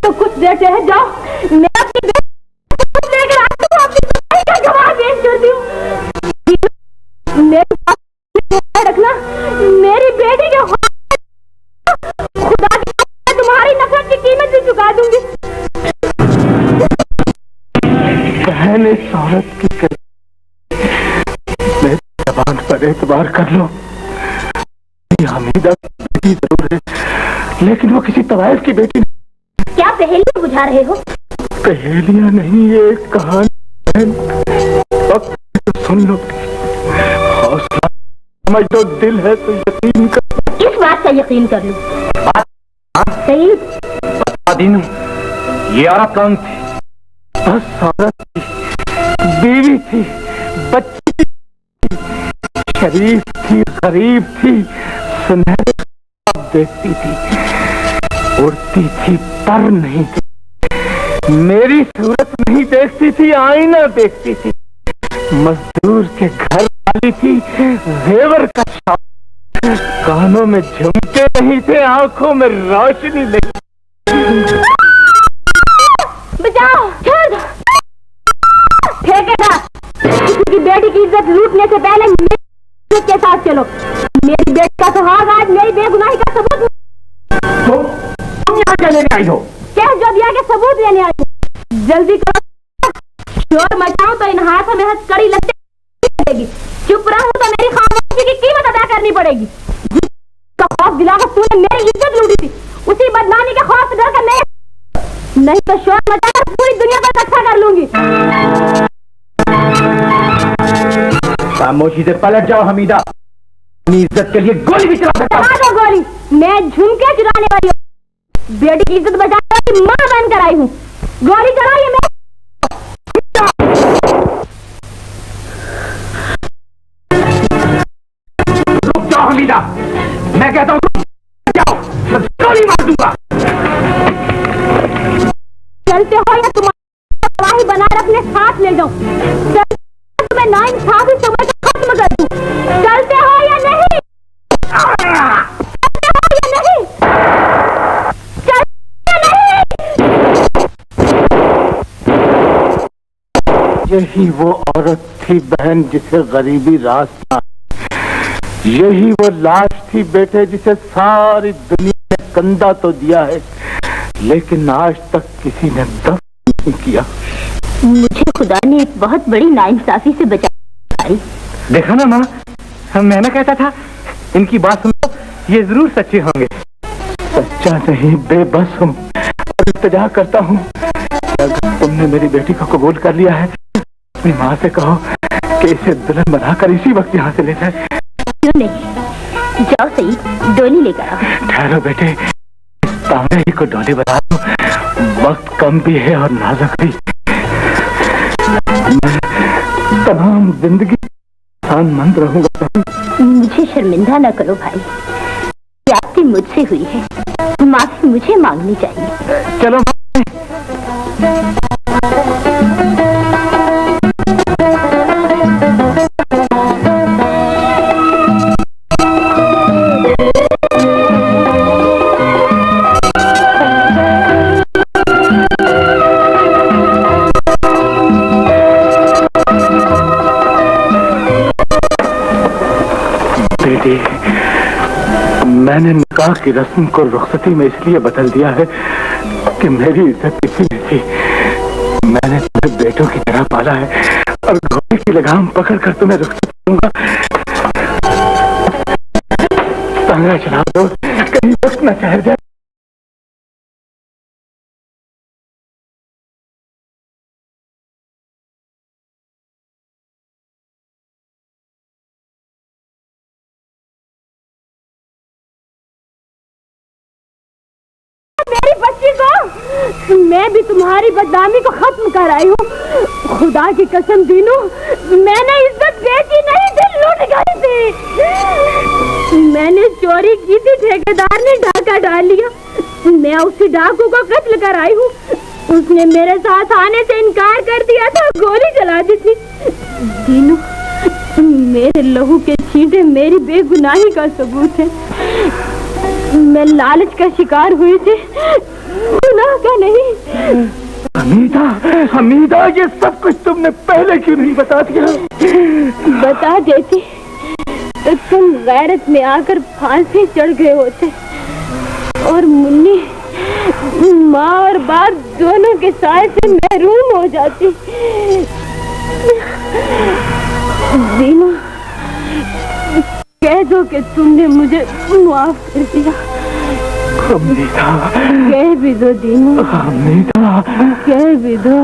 तो कुछ देर ठहर जाओ। मैं अपनी बेटी लेकर आती हूँ, अपनी बेटी का गवाह पेश करती हूँ। मेरे पास रखना, मेरी बेटी के खुदा की तुम्हारी नफरत की कीमत भी चुका दूंगी। बहन, इस औरत की मेरी जबान पर एतबार कर लो। हमीदा की बेटी जरूर है, लेकिन वो किसी तवाइफ की बेटी नहीं। क्या पहेलियां बुझा रहे हो? पहेलियां नहीं, ये एक कहानी बहन। अब तो सुन लो, हौसला समझ लो, दिल है तो यकीन कर। किस बात का यकीन कर लूं? सईद, बता दीनू, ये औरत कौन थी? बस औरत थी, बीवी थी, बच्ची थी, शरीफ थी, गरीब थी, सुनहरे ख्वाब देखती थी, उड़ती थी पर नहीं थी, मेरी सूरत नहीं देखती थी, आईना देखती थी, मजदूर के घर वाली थी, जेवर का शौक, कानों में झुमके नहीं थे, आंखों में रोशनी नहीं। बचाओ, छोड़ दो। ठेकेदार, किसी की बेटी की इज्जत लूटने से पहले मेरी इज्जत के साथ चलो। मेरी बेटी का सुहाग आज मेरी बेगुनाही का सबूत। तुम यहाँ क्या लेने आई हो? कह जो दिया के सबूत लेने आई हूँ। जल्दी करो, शोर मचाऊं तो इन हाथों में हथकड़ी लगेगी। चुप रहूं तो मेरी खामोशी की कीमत अदा करनी पड़ेगी। जिसका खौफ दिलाकर तूने मेरी इज्जत लूटी थी, उसी बदनामी के खौफ से डरकर मैं नहीं तो शोर मचाकर पूरी दुनिया पर इकट्ठा कर लूंगी। खामोशी से पलट जाओ हमीदा, अपनी इज्जत के लिए गोली भी चला सकता हूं। चला दो गोली, मैं झुमके चुराने वाली हूँ, बेटी की इज्जत बचाने वाली माँ बनकर आई हूँ। गोली चलाइए। मैं रुक जाओ हमीदा, मैं कहता हूँ जाओ, मैं गोली मार दूंगा। चलते हो या तुम्हारी गवाही बना रखने साथ ले जाऊं? तुम्हें नाइंसाफी समझ खत्म कर दूं। चलते हो या नहीं? चलते हो या नहीं? चलते या नहीं? यही वो औरत थी बहन जिसे गरीबी रास था, यही वो लाश थी बेटे जिसे सारी दुनिया ने कंधा तो दिया है, लेकिन आज तक किसी ने दफन नहीं किया। मुझे खुदा ने एक बहुत बड़ी नाइंसाफी से बचाई। देखा ना माँ, मैंने कहता था, इनकी बात सुन लो, ये जरूर सच्चे होंगे। सच्चा नहीं, बेबस हूँ और इल्तिजा करता हूँ। अगर तुमने मेरी बेटी को कबूल कर लिया है, अपनी माँ से कहो कि इसे दुल्हन बनाकर इसी वक्त यहाँ से ले जाए। क्यों नहीं, जाओ सही, डोली लेकर आओ। ठहरो बेटे, तांगे ही को डोली बना दो, वक्त कम भी है और नाजुक भी। मैं तमाम जिंदगी आनंद रहूंगा। मुझे शर्मिंदा न करो भाई, ज्यादती मुझसे हुई है, माफी मुझे मांगनी चाहिए। चलो बेटी, मैंने निकाह की रस्म को रुखसती में इसलिए बदल दिया है कि मेरी इज्जत किसी नहीं थी। मैंने तुम्हें बेटों की तरह पाला है और घोड़े की लगाम पकड़कर तुम्हें रुखसत दूंगा। तांगा चला दो, कहीं वक्त न ठहर जाए। मेरी बच्ची को, मैं भी तुम्हारी बदनामी को खत्म कर आई हूँ। खुदा की कसम दीनू, मैंने इज्जत बेची नहीं थी, लूट गई थी। मैंने चोरी की थी, ठेकेदार ने डाका डाल लिया। मैं उसी डाकू को कत्ल कर आई हूँ। उसने मेरे साथ आने से इनकार कर दिया था, गोली चला दी थी। दीनू, मेरे लहू के छींटे मेरी बेगुनाही का सबूत है। मैं लालच का शिकार हुई थी, गुनाह का नहीं। हमीदा, हमीदा, ये सब कुछ तुमने पहले क्यों नहीं बता दिया? बता देती तो तुम गैरत में आकर फांसी चढ़ गए होते और मुन्नी माँ और बाप दोनों के साथ से महरूम हो जाती। दीनू, कह दो कि तुमने मुझे माफ कर दिया। हमीदा, कह भी दो दीनू, हमीदा, कह भी दो।